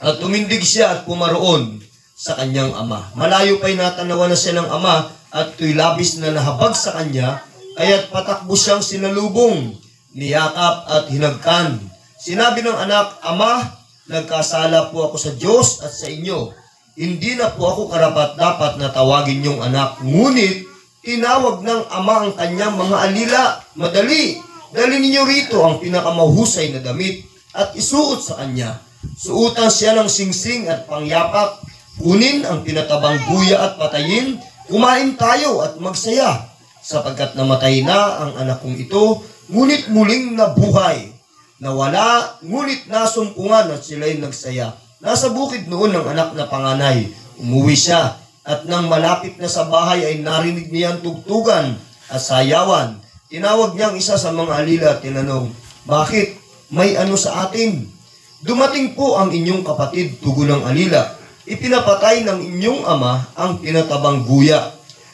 At tumindig siya at pumaroon sa kanyang ama. Malayo pa'y natanawan na siya ng ama at tuy labis na nahabag sa kanya, kaya't patakbo siyang sinalubong, niyakap at hinagkan. Sinabi ng anak, Ama, nagkasala po ako sa Diyos at sa inyo. Hindi na po ako karapat-dapat na tawagin yung anak. Ngunit, tinawag ng ama ang kanyang mga alila. Madali, dali ninyo rito ang pinakamahusay na damit at isuot sa kanya. Suutan siya ng singsing at pangyapak. Kunin ang pinatabang buya at patayin. Kumain tayo at magsaya. Sapagkat namatay na ang anak kong ito, ngunit muling nabuhay. Nawala, ngunit nasumpungan at sila'y nagsaya. Nasa bukid noon ng anak na panganay. Umuwi siya, at nang malapit na sa bahay ay narinig niya ang tugtugan at sayawan. Tinawag niya ang isa sa mga alila at tinanong, Bakit? May ano sa atin? Dumating po ang inyong kapatid, tugon ng alila. Ipinapatay ng inyong ama ang pinatabang buya,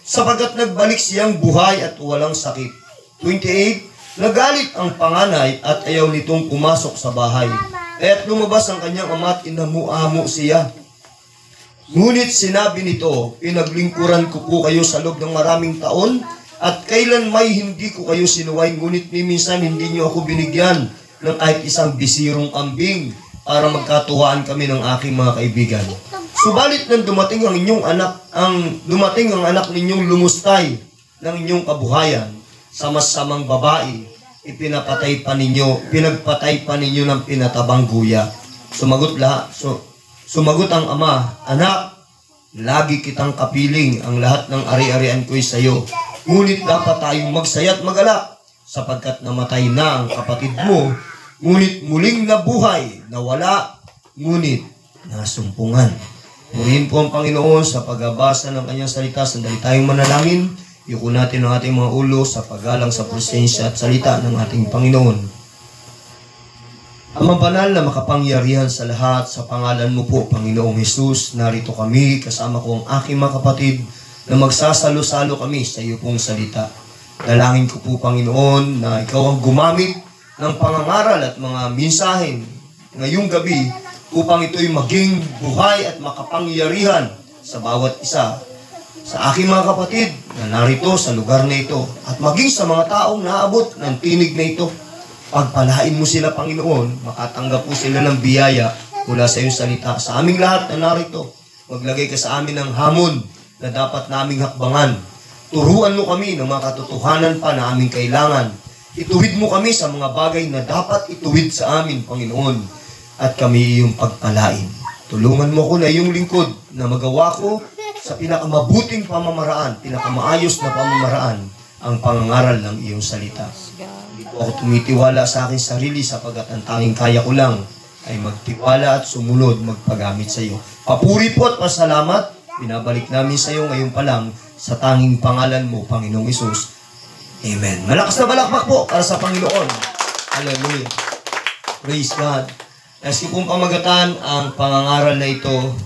sapagkat nagbalik siyang buhay at walang sakit. 28. Nagalit ang panganay at ayaw nitong pumasok sa bahay. Kaya't lumabas ang kanyang ama at inamu-amo siya. Ngunit sinabi nito, Pinaglingkuran ko po kayo sa loob ng maraming taon at kailan may hindi ko kayo sinuway, ngunit minsan hindi niyo ako binigyan ng kahit isang bisirong kambing para magkatuwaan kami ng aking mga kaibigan. Subalit nang dumating ang anak ninyong lumustay ng inyong kabuhayan sa masamang babae, pinagpatay pa ninyo ng pinatabang guya. Sumagot ang ama, Anak, lagi kitang kapiling, ang lahat ng ari-arian ko'y sayo. Ngunit dapat tayong magsaya at magalak, sapagkat namatay na ang kapatid mo, ngunit muling nabuhay, nawala, ngunit nasumpungan. Purihin po ang Panginoon sa pagbabasa ng kanyang salita. Sandali tayong manalangin. Yuko natin ang ating mga ulo sa paggalang sa presensya at salita ng ating Panginoon. Amang banal na makapangyarihan sa lahat, sa pangalan mo po, Panginoong Hesus, narito kami, kasama ko ang aking mga kapatid, na magsasalo-salo kami sa iyo pong salita. Dalangin ko po, Panginoon, na ikaw ang gumamit ng pangangaral at mga mensahe ngayong gabi upang ito'y maging buhay at makapangyarihan sa bawat isa. Sa aking mga kapatid na narito sa lugar na ito at maging sa mga taong naabot ng tinig na ito, pagpalain mo sila, Panginoon, makatanggap po sila ng biyaya mula sa iyong salita. Sa aming lahat na narito, maglagay ka sa amin ng hamon na dapat naming hakbangan. Turuan mo kami ng mga katotohanan pa na aming kailangan. Ituwid mo kami sa mga bagay na dapat ituwid sa amin, Panginoon, at kami iyong pagpalain. Tulungan mo ko na iyong lingkod na magawa ko sa pinakamabuting pamamaraan, pinakamaayos na pamamaraan, ang pangangaral ng iyong salita. Hindi po ako tumitiwala sa aking sarili sapagkat ang tanging kaya ko lang ay magtiwala at sumunod, magpagamit sa iyo. Papuri po at pasalamat, binabalik namin sa iyo ngayon pa lang sa tanging pangalan mo, Panginoong Hesus. Amen. Malakas na balakbak po para sa Panginoon. Hallelujah. Praise God. Nais ko pong pamagatan ang pangangaral na ito,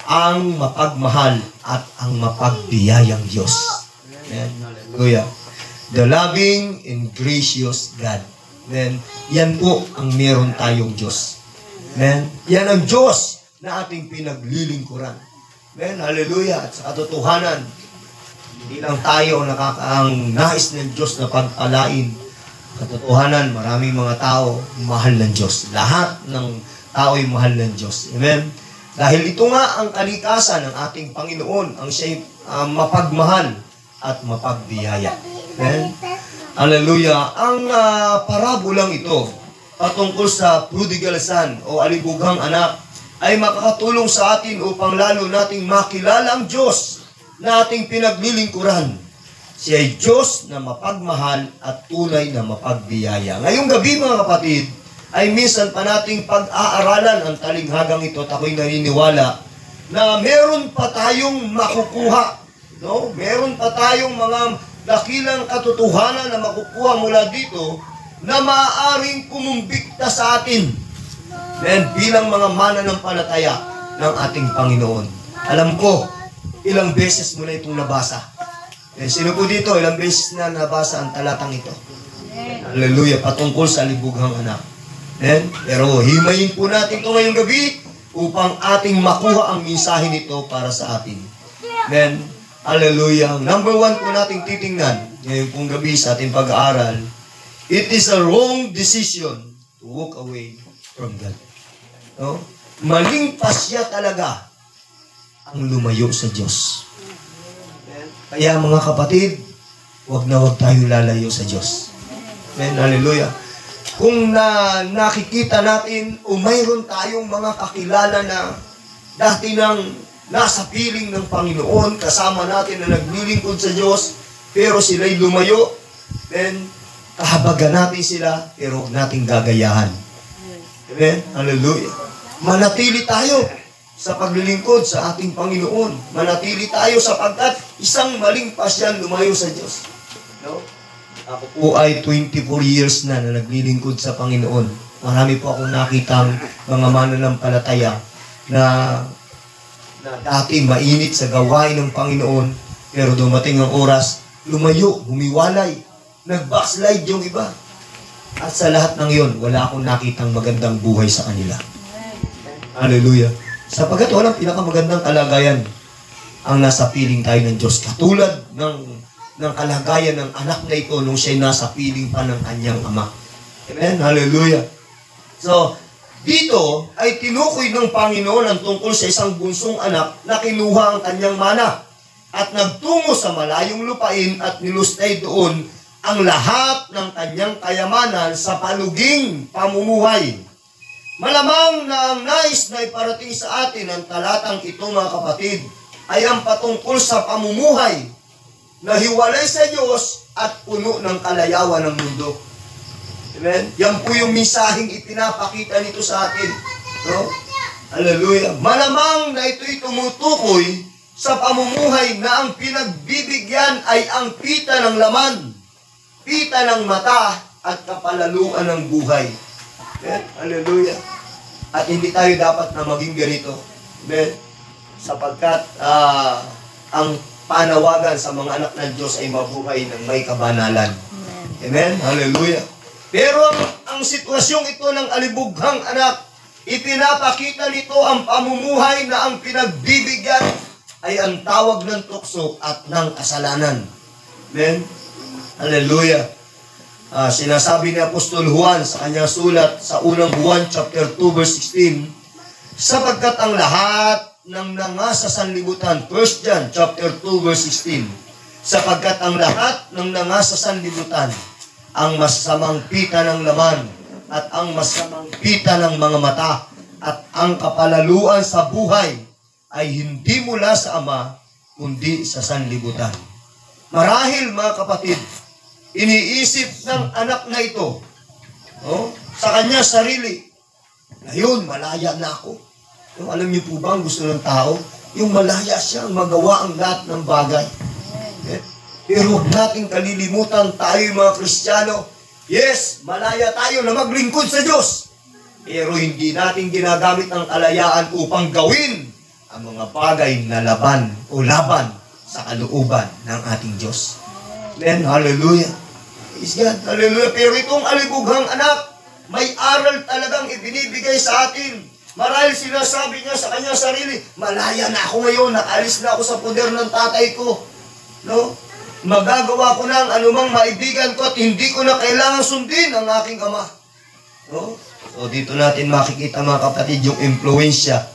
ang mapagmahal at ang mapagbiyayang Diyos. Amen. Hallelujah. The loving and gracious God. Amen. Yan po ang meron tayong Diyos. Amen. Yan ang Diyos na ating pinaglilingkuran. Amen. Hallelujah. At sa katotohanan, hindi lang tayo ang nais ng Diyos na pagpalain, Katotohanan, maraming mga tao mahal ng Diyos. Lahat ng tao ay mahal ng Diyos. Amen? Dahil ito nga ang kalikasan ng ating Panginoon, ang siya'y mapagmahal at mapagbiyaya. Amen? Hallelujah. Ang parabolang ito, patungkol sa prodigal son o alibughang anak, ay makakatulong sa atin upang lalo nating makilala ang Diyos na ating pinaglilingkuran. Siya ay Diyos na mapagmahal at tunay na mapagbiyaya. Ngayong gabi mga kapatid, ay minsan pa nating pag-aaralan ang talinghagang ito at ako'y naniniwala na meron pa tayong makukuha. No? Meron pa tayong mga dakilang katotohanan na makukuha mula dito na maaaring kumumbikta sa atin. And bilang mga mananampalataya ng ating Panginoon. Alam ko, ilang beses mo na itong nabasa. Sino po dito, ilang beses na nabasa ang talatang ito? Hallelujah, patungkol sa libughang anak. Pero himayin po natin ito ngayong gabi upang ating makuha ang mensahe nito para sa atin. Hallelujah. Number 1 po nating titingnan ngayong pong gabi sa ating pag-aaral. It is a wrong decision to walk away from God. No? Maling pasya talaga ang lumayo sa Diyos. Kaya mga kapatid, wag na wag tayo lalayo sa Diyos. Amen. Hallelujah. Kung nakikita natin o mayroon tayong mga kakilala na dati nang nasa piling ng Panginoon, kasama natin na naglilingkod sa Diyos, pero sila'y lumayo, then kahabagan natin sila, pero huwag nating gagayahan. Amen? Hallelujah. Manatili tayo sa paglilingkod sa ating Panginoon. Manatili tayo sapagkat isang maling pasyan lumayo sa Diyos. No? Ako po ay 24 years na naglilingkod sa Panginoon. Marami po akong nakitang mga mananampalataya na dati mainit sa gawain ng Panginoon, pero dumating ang oras, lumayo, humiwalay, nag-backslide yung iba. At sa lahat ng yon, wala akong nakitang magandang buhay sa kanila. Hallelujah. Sapagkat walang pinakamagandang kalagayan ang nasa piling tayo ng Diyos. Katulad ng kalagayan ng anak na ito nung siya'y nasa piling pa ng kanyang ama. Amen? Hallelujah. So, dito ay tinukoy ng Panginoon ang tungkol sa isang bunsong anak na kinuha ang kanyang mana at nagtungo sa malayong lupain at nilustay doon ang lahat ng kanyang kayamanan sa paluging pamumuhay. Malamang na ang nais na iparating sa atin ang talatang ito mga kapatid ay ang patungkol sa pamumuhay na hiwalay sa Diyos at puno ng kalayawan ng mundo. Amen? Yan po yung mensaheng ipinapakita nito sa atin. No? Hallelujah. Malamang na ito'y tumutukoy sa pamumuhay na ang pinagbibigyan ay ang pita ng laman, pita ng mata at kapalaluan ng buhay. Amen? Hallelujah. At hindi tayo dapat na maging ganito. Amen? Sapagkat ang panawagan sa mga anak ng Diyos ay mabuhay ng may kabanalan. Amen? Hallelujah. Pero ang sitwasyong ito ng alibughang anak, ipinapakita nito ang pamumuhay na ang pinagbibigyan ay ang tawag ng tukso at ng kasalanan. Amen? Hallelujah. Sinasabi ni Apostol Juan sa kanyang sulat sa unang Juan chapter 2 verse 16, sapagkat ang lahat ng nangasa sanlibutan, 1 John chapter 2 verse 16, sapagkat ang lahat ng nangasa sanlibutan, ang masamang pita ng laman at ang masamang pita ng mga mata at ang kapalaluan sa buhay ay hindi mula sa Ama kundi sa sanlibutan. Marahil mga kapatid, iniisip ng anak na ito sa kanya sarili, ngayon malaya na ako. Alam niyo po ba ang gusto ng tao? Yung malaya siya, magawa ang lahat ng bagay. Pero huwag natin kalilimutan tayo mga Kristiyano. Yes, malaya tayo na maglingkod sa Diyos. Pero hindi natin ginagamit ang kalayaan upang gawin ang mga bagay na laban sa kalooban ng ating Diyos. Amen. Hallelujah. Praise God. Hallelujah. Pero itong alibughang anak, may aral talagang ibinibigay sa atin. Marahil sinasabi niya sa kanyang sarili, malaya na ako ngayon, nakalis na ako sa poder ng tatay ko. No? magagawa ko ng anumang maibigan ko at hindi ko na kailangan sundin ang aking ama. No? So dito natin makikita mga kapatid yung impluensya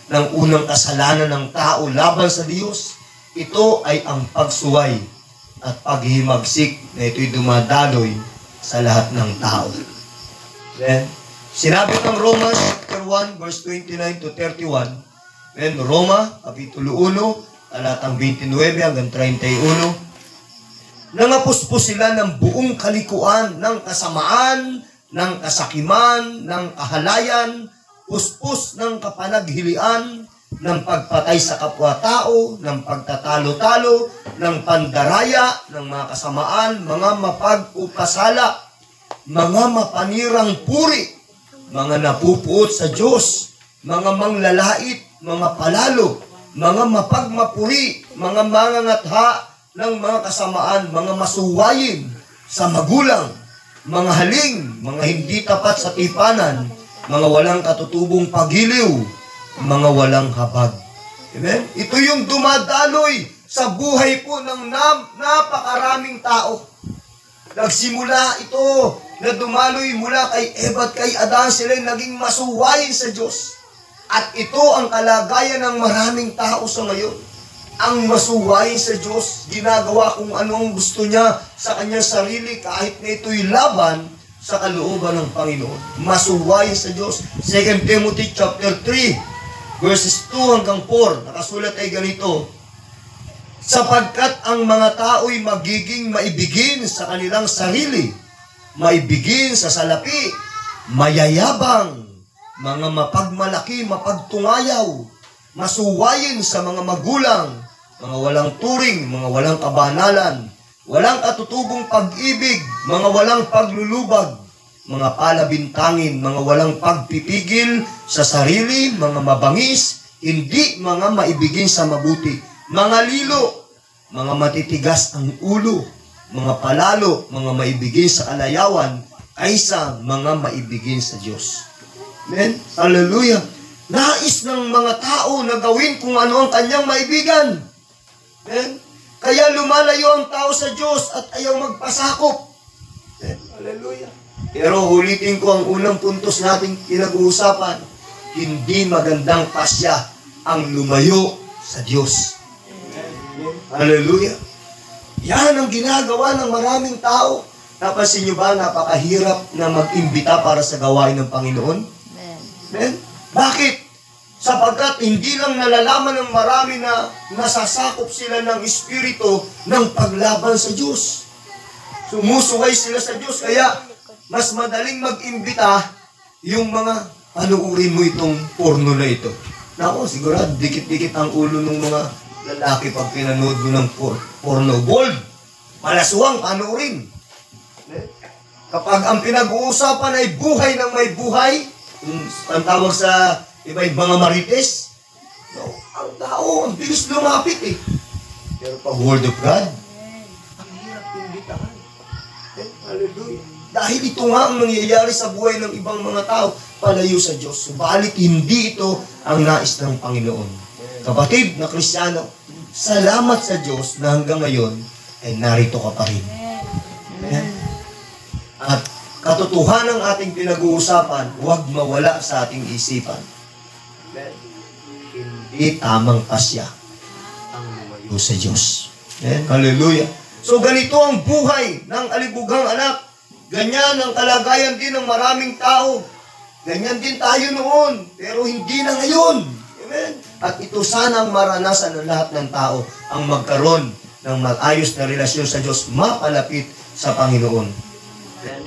ng unang kasalanan ng tao laban sa Diyos. Ito ay ang pagsuway at paghimagsik na ito'y dumadaloy sa lahat ng tao. Then, sinabi ng Romans chapter 1 verse 29 to 31. Then, Roma, kapitulo 1, talatang 29 hanggang 31. Nangapuspos sila ng buong kalikuan, ng kasamaan, ng kasakiman, ng kahalayan, puspos ng kapanaghilian, ng pagpatay sa kapwa-tao, ng pagtatalo-talo, ng pandaraya, ng mga kasamaan, mga mapag-upasala, mga mapanirang puri, mga napupuot sa Diyos, mga manglalait, mga palalo, mga mapagmapuri, mga mangangatha ng mga kasamaan, mga masuwayin sa magulang, mga haling, mga hindi tapat sa tipanan, mga walang katutubong pagiliw, mga walang habag. Amen? Ito yung dumadaloy sa buhay po ng napakaraming tao. Nagsimula ito na dumaloy mula kay Eva at kay Adan, sila naging masuwayin sa Diyos. At ito ang kalagayan ng maraming tao sa ngayon. Ang masuwayin sa Diyos, ginagawa kung anong gusto niya sa kanyang sarili kahit na ito'y laban sa kalooban ng Panginoon. Masuwayin sa Diyos. 2 Timothy chapter 3, verses 2 hanggang 4, nakasulat ay ganito, sapagkat ang mga tao'y magiging maibigin sa kanilang sarili, maibigin sa salapi, mayayabang, mga mapagmalaki, mapagtungayaw, masuwayin sa mga magulang, mga walang turing, mga walang kabanalan, walang katutubong pag-ibig, mga walang paglulubag, mga palabintangin, mga walang pagpipigil sa sarili, mga mabangis, hindi mga maibigin sa mabuti, mga lilo, mga matitigas ang ulo, mga palalo, mga maibigin sa kalayawan, kaysa mga maibigin sa Diyos. Amen? Hallelujah! Nais ng mga tao na gawin kung ano ang kanyang maibigan. Amen? Kaya lumalayo ang tao sa Diyos at ayaw magpasakop. Amen? Hallelujah! Pero ulitin ko ang unang puntos nating pinag-uusapan, hindi magandang pasya ang lumayo sa Diyos. Hallelujah! Yan ang ginagawa ng maraming tao. Napansin nyo ba, napakahirap na mag-imbita para sa gawain ng Panginoon? Amen? Bakit? Sapagkat hindi lang nalalaman ng marami na nasasakop sila ng Espiritu ng paglaban sa Diyos. Sumusuway sila sa Diyos, kaya mas madaling mag-imbita yung mga panuurin mo itong porno na ito. Nako, sigurado, dikit-dikit ang ulo ng mga lalaki pag pinanood mo ng porno. Bold, malaswang, panuurin. Kapag ang pinag-uusapan ay buhay ng may buhay, ang tawag sa iba'y mga marites, no, ang tao, ang bilis lumapit eh. Pero pag Word of God, ang hirap imbitahan. Hallelujah. Dahil ito nga ang nangyayari sa buhay ng ibang mga tao, palayo sa Diyos. Subalit hindi ito ang nais ng Panginoon. Kapatid na Kristiyano, salamat sa Diyos na hanggang ngayon ay narito ka pa rin. Amen? At katotohanan ng ating pinag-uusapan, huwag mawala sa ating isipan. Amen? Hindi tamang pasya ang lumayo sa Diyos. Amen? Hallelujah. So ganito ang buhay ng alibughang anak. Ganyan ang kalagayan din ng maraming tao. Ganyan din tayo noon, pero hindi na ngayon. Amen? At ito sana ang maranasan ng lahat ng tao, ang magkaroon ng mag-ayos na relasyon sa Diyos, mapalapit sa Panginoon. Amen?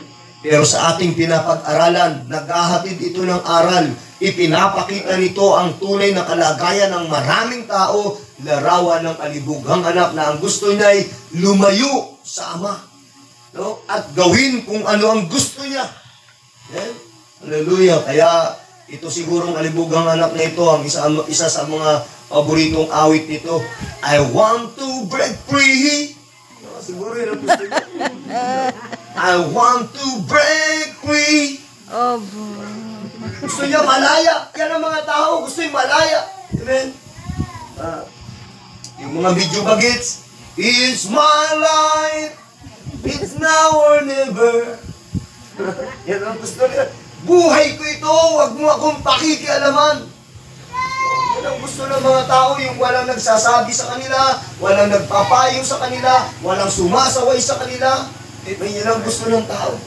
Pero sa ating pinapag-aralan, naghahatid ito ng aral. Ipinapakita nito ang tunay na kalagayan ng maraming tao, larawan ng alibughang anak na ang gusto niya ay lumayo sa Ama. No? At gawin kung ano ang gusto niya. Amen? Hallelujah. Kaya ito sigurong alibughang anak na ito, ang isa sa mga paboritong awit nito, I want to break free. No, siguro yun ang gusto niya. I want to break free. Oh, boy. Gusto niya malaya. Yan ang mga tao, gusto niya malaya. Amen? Yung mga video bagets, It's my life. It's now or never. Yan ang gusto nila. Buhay ko ito, huwag mo akong pakikialaman. Yan ang gusto ng mga tao, yung walang nagsasabi sa kanila, walang nagpapayo sa kanila, walang sumasaway sa kanila. Yan ang gusto ng tao.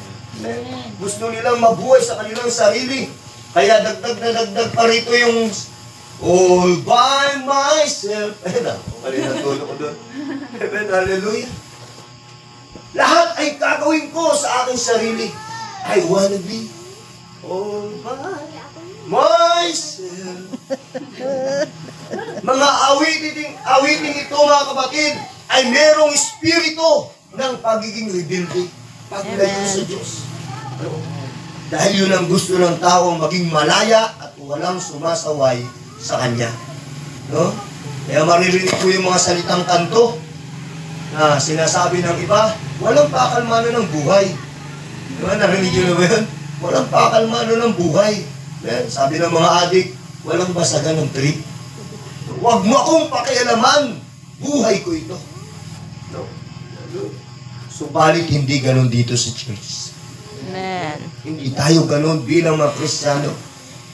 Gusto nilang mabuhay sa kanilang sarili. Kaya dagdag na dagdag pa rito yung all by myself. Ayun na, mali na tulo ko doon. Amen, hallelujah. Lahat ay gagawin ko sa aking sarili. I wanna be all by myself. Mga awiting ito, mga kapatid, ay merong espiritu ng pagiging rebelde, paglayo sa Diyos. Dahil yun ang gusto ng tao, maging malaya at walang sumasaway sa Kanya. No? Kaya maririnig ko yung mga salitang kanto na sinasabi ng iba, walang pakalmano ng buhay. Diba? Narinig nyo na ba yun? Walang pakalmano ng buhay. Sabi ng mga adik, walang basagan ng trip. Huwag mo akong pakialaman. Buhay ko ito. No? Subalit hindi ganun dito sa church. Amen. Hindi tayo ganun bilang mga Kristiyano.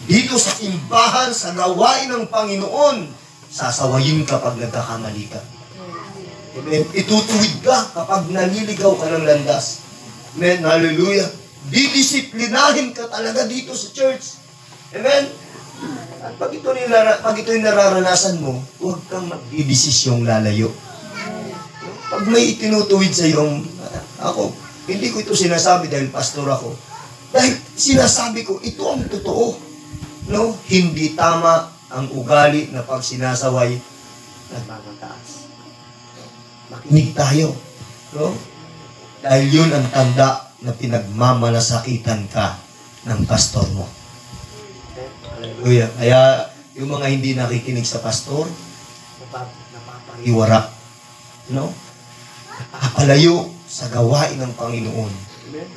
Dito sa simbahan, sa gawain ng Panginoon, sasawayin kapag nagkakamali ka. Amen. Itutuwid ka kapag naliligaw ka ng landas. Amen. Hallelujah. Didisiplinahin ka talaga dito sa church. Amen. At pag ito'y nararanasan mo, huwag kang magdidesisyong lalayo. Pag may itinutuwid sa iyong, ako, hindi ko ito sinasabi dahil pastor ako. Dahil sinasabi ko, ito ang totoo. No? Hindi tama ang ugali na pag sinasaway, nagmamataas. Makinig tayo. No? Dahil yun ang tanda na pinagmamalasakitan ka ng pastor mo. Hallelujah. Kaya yung mga hindi nakikinig sa pastor, napapariwara. No? Napapalayo sa gawain ng Panginoon.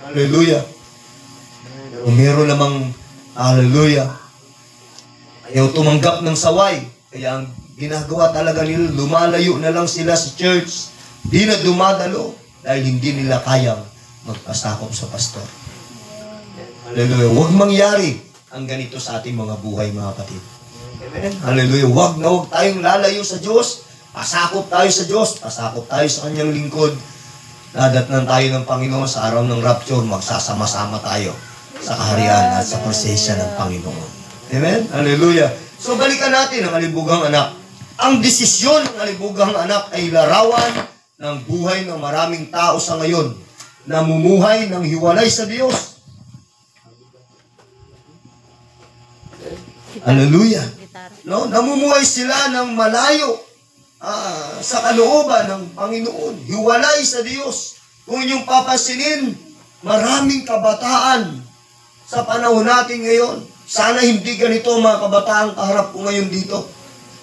Hallelujah. Pero meron namang, hallelujah, ayaw tumanggap ng saway. Kaya ang ginagawa talaga nila, lumalayo na lang sila sa church. Di na dumadalo dahil hindi nila kayang magpasakop sa pastor. Hallelujah. Huwag mangyari ang ganito sa ating mga buhay, mga kapatid. Amen. Hallelujah. Huwag tayong lalayo sa Diyos. Pasakop tayo sa Diyos. Pasakop tayo sa Kanyang lingkod. Dadatnan tayo ng Panginoon sa araw ng rapture. Magsasama-sama tayo sa kaharian at sa presensya ng Panginoon. Amen? Hallelujah. So balikan natin ang alibugang anak. Ang desisyon ng alibugang anak ay larawan ng buhay ng maraming tao sa ngayon. Namumuhay ng hiwalay sa Diyos. Hallelujah. No? Namumuhay sila ng malayo sa kalooban ng Panginoon. Hiwalay sa Diyos. Kung yung papasinin, maraming kabataan sa panahon natin ngayon. Sana hindi ganito mga kabataan kaharap ko ngayon dito.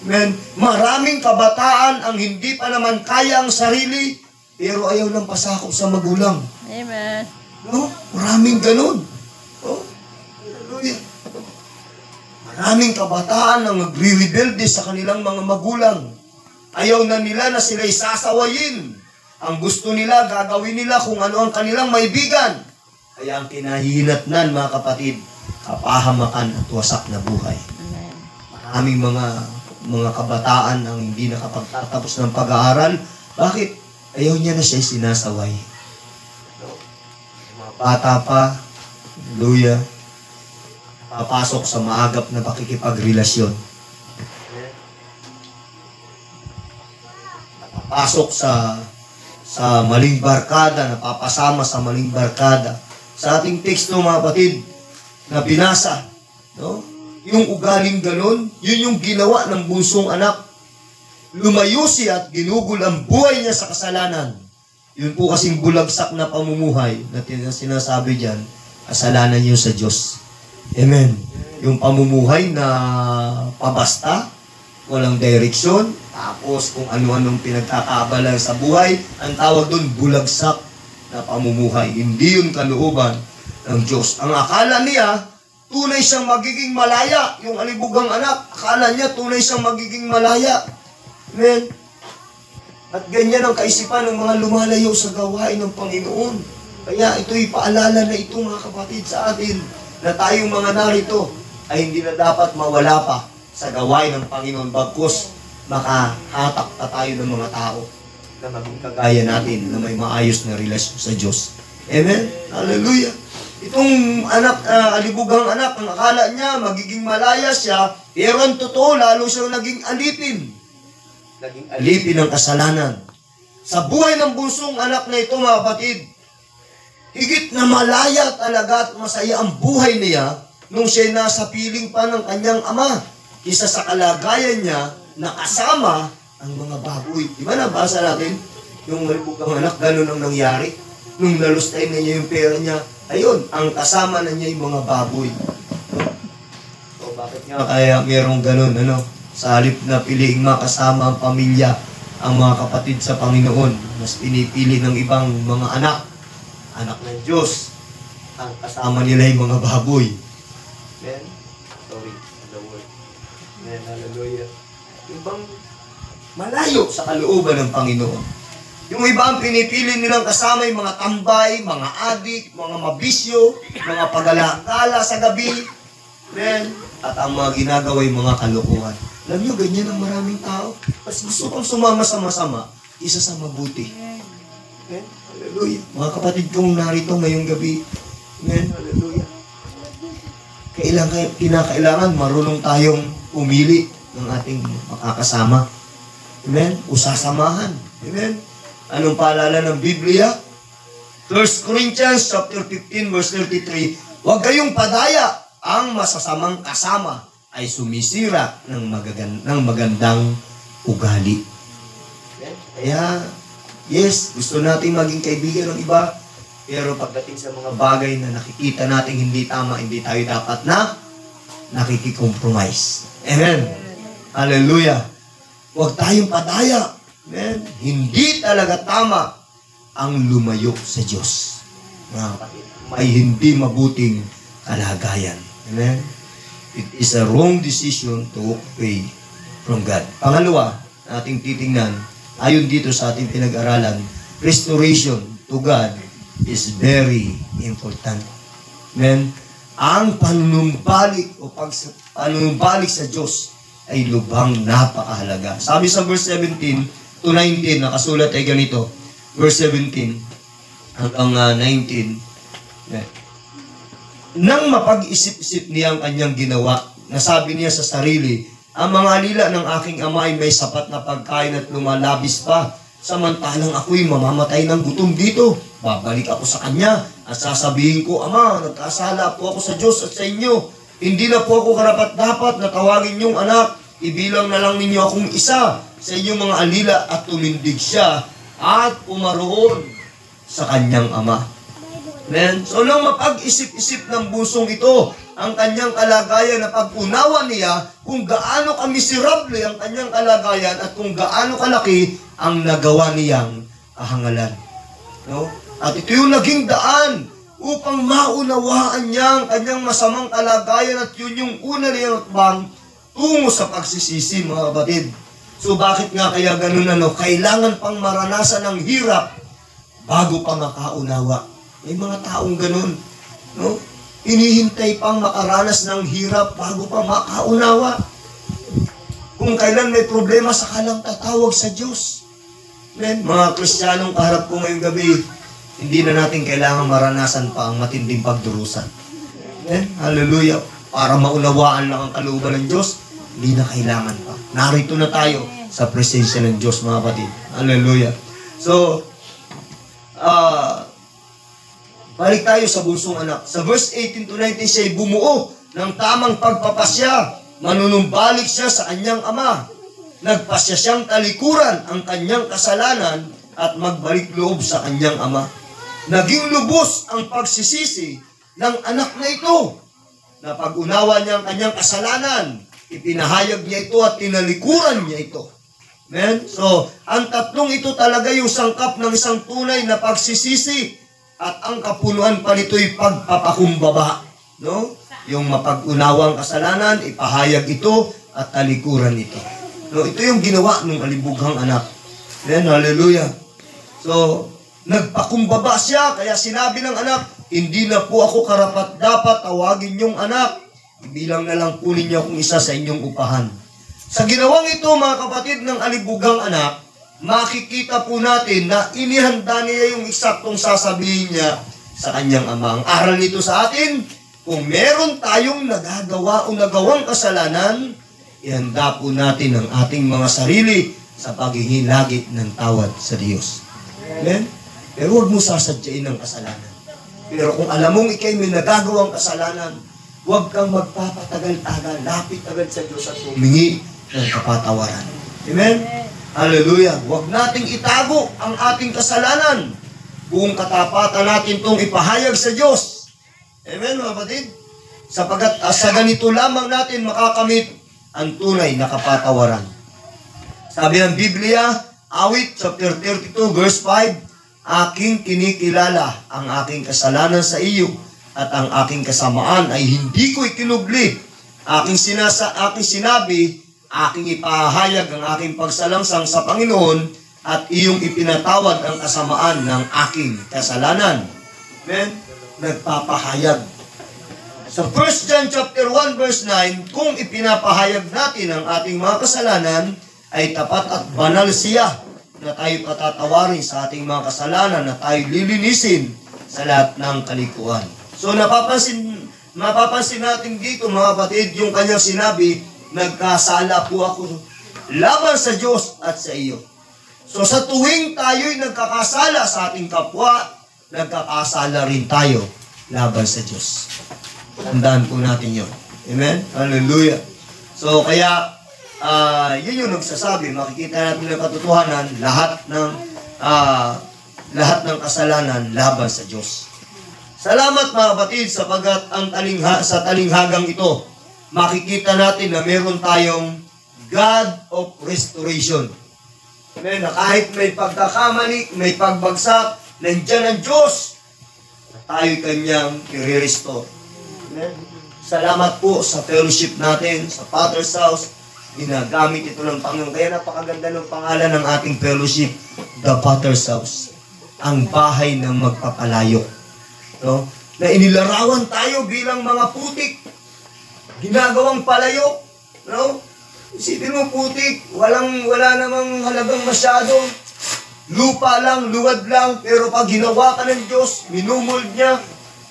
Amen. Maraming kabataan ang hindi pa naman kaya ang sarili, pero ayaw ng pasakop sa magulang. Amen. No? Maraming ganun. Oh? Hallelujah. Maraming kabataan ang nagre-rebelde sa kanilang mga magulang. Ayaw na nila na sila'y sasawayin. Ang gusto nila, gagawin nila kung ano ang kanilang maibigan. Kaya ang kinahihinatnan, mga kapatid, kapahamakan at wasak na buhay. Maraming mga kabataan ang hindi nakapagtatapos ng pag-aaral. Bakit? Ayaw niya na siya sinasaway. Mga bata pa, hallelujah, papasok sa maagap na pakikipagrelasyon. Napapasok sa maling barkada, napapasama sa maling barkada. Sa ating teksto, mga kapatid, na binasa, no? Yung ugaling ganon, yun yung ginawa ng bunsong anak. Lumayo siya at ginugol ang buhay niya sa kasalanan. Yun po kasing bulagsak na pamumuhay na sinasabi dyan, kasalanan niyo sa Diyos. Amen. Yung pamumuhay na pabasta, walang direksyon, tapos kung ano-anong pinagkakaabala sa buhay, ang tawag doon, bulagsak na pamumuhay. Hindi yun kalooban ng Diyos. Ang akala niya, tunay siyang magiging malaya. Yung alibugang anak, akala niya tunay siyang magiging malaya. Amen. At ganyan ang kaisipan ng mga lumalayo sa gawain ng Panginoon. Kaya ito'y paalala na ito mga kapatid sa atin na tayong mga narito ay hindi na dapat mawala pa sa gawain ng Panginoon bagkus makahatak pa tayo ng mga tao na maging kagaya natin na may maayos na relasyon sa Diyos. Amen? Hallelujah! Itong anak, alibugang anak, ang akala niya magiging malaya siya, pero ang totoo, lalo siyang naging alipin. Naging alipin ng kasalanan. Sa buhay ng bunsong anak na ito, mga kapatid, higit na malaya talaga at masaya ang buhay niya nung siya nasa piling pa ng kanyang ama kisa sa kalagayan niya na kasama ang mga baboy. Di ba nabasa natin? Yung alibugang anak, ganun ang nangyari. Nung nalustay na niya yung pera niya, ayun, ang kasama na niya yung mga baboy. So, bakit nga kaya merong ganun, ano? Sa halip na piliing makasama ang pamilya, ang mga kapatid sa Panginoon, mas pinipili ng ibang mga anak ng Diyos, ang kasama nila yung mga baboy. Amen? Sorry, the word. Amen, hallelujah. Ibang malayo sa kalooban ng Panginoon. Yung iba ang pinipili nilang kasama yung mga tambay, mga adik, mga mabisyo, mga pagala-gala sa gabi. Amen? At ang mga ginagawa yung mga kalokohan. Alam nyo, ganyan ang maraming tao. Mas gusto kong sumama sa masama, isa sa mabuti. Amen? Hallelujah. Mga kapatid kong narito ngayong gabi. Amen? Hallelujah. Kinakailangan marunong tayong umili ng ating makakasama. Amen? Usasamahan. Amen? Anong paalala ng Biblia? 1 Corinthians chapter 15 verse 33, huwag kayong padaya, ang masasamang kasama ay sumisira ng magandang ugali. Kaya, yes, gusto natin maging kaibigan ng iba, pero pagdating sa mga bagay na nakikita natin hindi tama, hindi tayo dapat na nakikicompromise. Amen. Hallelujah. Huwag tayong padaya. Amen. Hindi talaga tama ang lumayo sa Diyos. May hindi mabuting kalagayan. Amen. It is a wrong decision to walk away from God. Pangalawa, ating titingnan, ayon dito sa ating pinag-aralan, restoration to God is very important. Amen. Ang panunumbalik o panunumbalik sa Diyos ay lubhang napakahalaga. Sabi sa verse 17 to 19, nakasulat ay ganito. Verse 17 hanggang 19. Nang mapag-isip-isip niya ang kanyang ginawa, nasabi niya sa sarili, ang mga alila ng aking ama ay may sapat na pagkain at lumalabis pa, samantalang ako'y mamamatay ng gutom dito. Babalik ako sa kanya at sasabihin ko, Ama, nagkasala po ako sa Diyos at sa inyo. Hindi na po ako karapat-dapat na tawagin niyong anak. Ibilang na lang ninyo akong isa sa inyong mga alila, at tumindig siya at pumaroon sa kanyang ama. Amen? So nang mapag-isip-isip ng busong ito ang kanyang kalagayan, na pag-unawa niya kung gaano kamiserable ang kanyang kalagayan at kung gaano kalaki ang nagawa niyang kahangalan. No? At ito yung naging daan upang maunawaan niya ang kanyang masamang kalagayan, at yun yung una niyang hakbang tungo sa pagsisisi, mga kapatid. So bakit nga kaya ganun, ano? Kailangan pang maranasan ng hirap bago pa makaunawa. May mga taong ganun, no? Inihintay pang makaranas ng hirap bago pa makaunawa. Kung kailan may problema, saka lang tatawag sa Diyos. Amen? Mga Kristiyanong kaharap ko ngayong gabi, hindi na natin kailangan maranasan pa ang matinding pagdurusan. Amen? Hallelujah. Para maunawaan lang ang kalooban ng Diyos, hindi na kailangan pa. Narito na tayo sa presensya ng Diyos, mga kapatid. Hallelujah. So, balik tayo sa bunsong anak. Sa verse 18 to 19, siya'y bumuo ng tamang pagpapasya. Manunumbalik siya sa kanyang ama. Nagpasya siyang talikuran ang kanyang kasalanan at magbalik loob sa kanyang ama. Naging lubos ang pagsisisi ng anak na ito. Na pag-unawa niya ang kanyang kasalanan, ipinahayag niya ito at tinalikuran niya ito. Amen? So, ang tatlong ito talaga yung sangkap ng isang tunay na pagsisisi, at ang kapunuan pa nito'y pagpapakumbaba. No? Yung mapag-unawang kasalanan, ipahayag ito at talikuran ito. No, ito yung ginawa ng alibughang anak. Amen, hallelujah. So, nagpakumbaba siya, kaya sinabi ng anak, hindi na po ako karapat-dapat tawagin niyong anak. Ibilang na lang po ninyo akong isa sa inyong upahan. Sa ginawang ito, mga kapatid ng alibugang anak, makikita po natin na inihanda niya yung eksaktong sasabihin niya sa kanyang ama. Ang aral nito sa atin, kung meron tayong nagagawa o nagawang kasalanan, ihanda po natin ang ating mga sarili sa paghihilagit ng tawad sa Diyos. Amen? Pero huwag mo sasadyain ang kasalanan. Pero kung alam mong ikay may nagagawang kasalanan, huwag kang magpapatagal-tagal, lapit agad sa Diyos at humingi ng kapatawaran. Amen? Hallelujah. Huwag nating itago ang ating kasalanan. Buong katapatan natin itong ipahayag sa Diyos. Amen, mga kapatid? Sapagat sa ganito lamang natin makakamit ang tunay na kapatawaran. Sabi ng Biblia, Awit chapter 32 verse 5, aking kinikilala ang aking kasalanan sa iyo at ang aking kasamaan ay hindi ko ikinubli. Aking sinabi, aking ipahayag ang aking pagsalangsang sa Panginoon at iyong ipinatawad ang kasamaan ng aking kasalanan. Amen? Nagpapahayag. Sa 1 John chapter 1 verse 9, kung ipinapahayag natin ang ating mga kasalanan, ay tapat at banal siya na tayo patatawarin sa ating mga kasalanan, na tayo lilinisin sa lahat ng kalikuan. So mapapansin natin dito, mga kapatid, yung kanyang sinabi, nagkasala po ako laban sa Diyos at sa iyo. So sa tuwing tayo'y nagkakasala sa ating kapwa, nagkakasala rin tayo laban sa Diyos. Tandaan po natin yun. Amen? Hallelujah. So kaya, yun yung nagsasabi, makikita natin ng katotohanan, lahat ng kasalanan laban sa Diyos. Salamat mga kapatid, sapagat sa talinghagang ito, makikita natin na meron tayong God of Restoration. Amen? Na kahit may pagkakamali, may pagbagsak, nandiyan ang Diyos, tayo'y kanyang i-restore. Amen? Salamat po sa fellowship natin, sa Father's House, ginagamit ito ng Panginoon. Kaya napakaganda ng pangalan ng ating fellowship, The Father's House. Ang bahay ng magpapalayok. No? Na inilarawan tayo bilang mga putik. Ginagawang palayok. No? Isipin mo putik, wala namang halagang masyado. Lupa lang, luwad lang, pero pag ginawa ka ng Diyos, minumuld niya,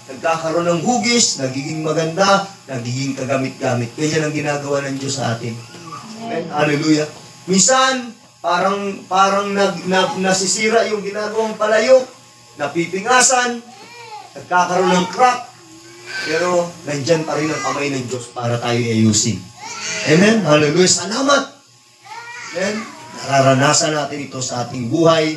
nagkakaroon ng hugis, nagiging maganda, nagiging kagamit-gamit. Kaya ang ginagawa ng Diyos sa atin. Amen? Hallelujah. Minsan, parang nasisira yung ginagawang palayok, napipingasan, nagkakaroon ng crack, pero nandyan pa rin ang kamay ng Diyos para tayo ayusin. Amen? Hallelujah. Salamat. Amen? Nararanasan natin ito sa ating buhay.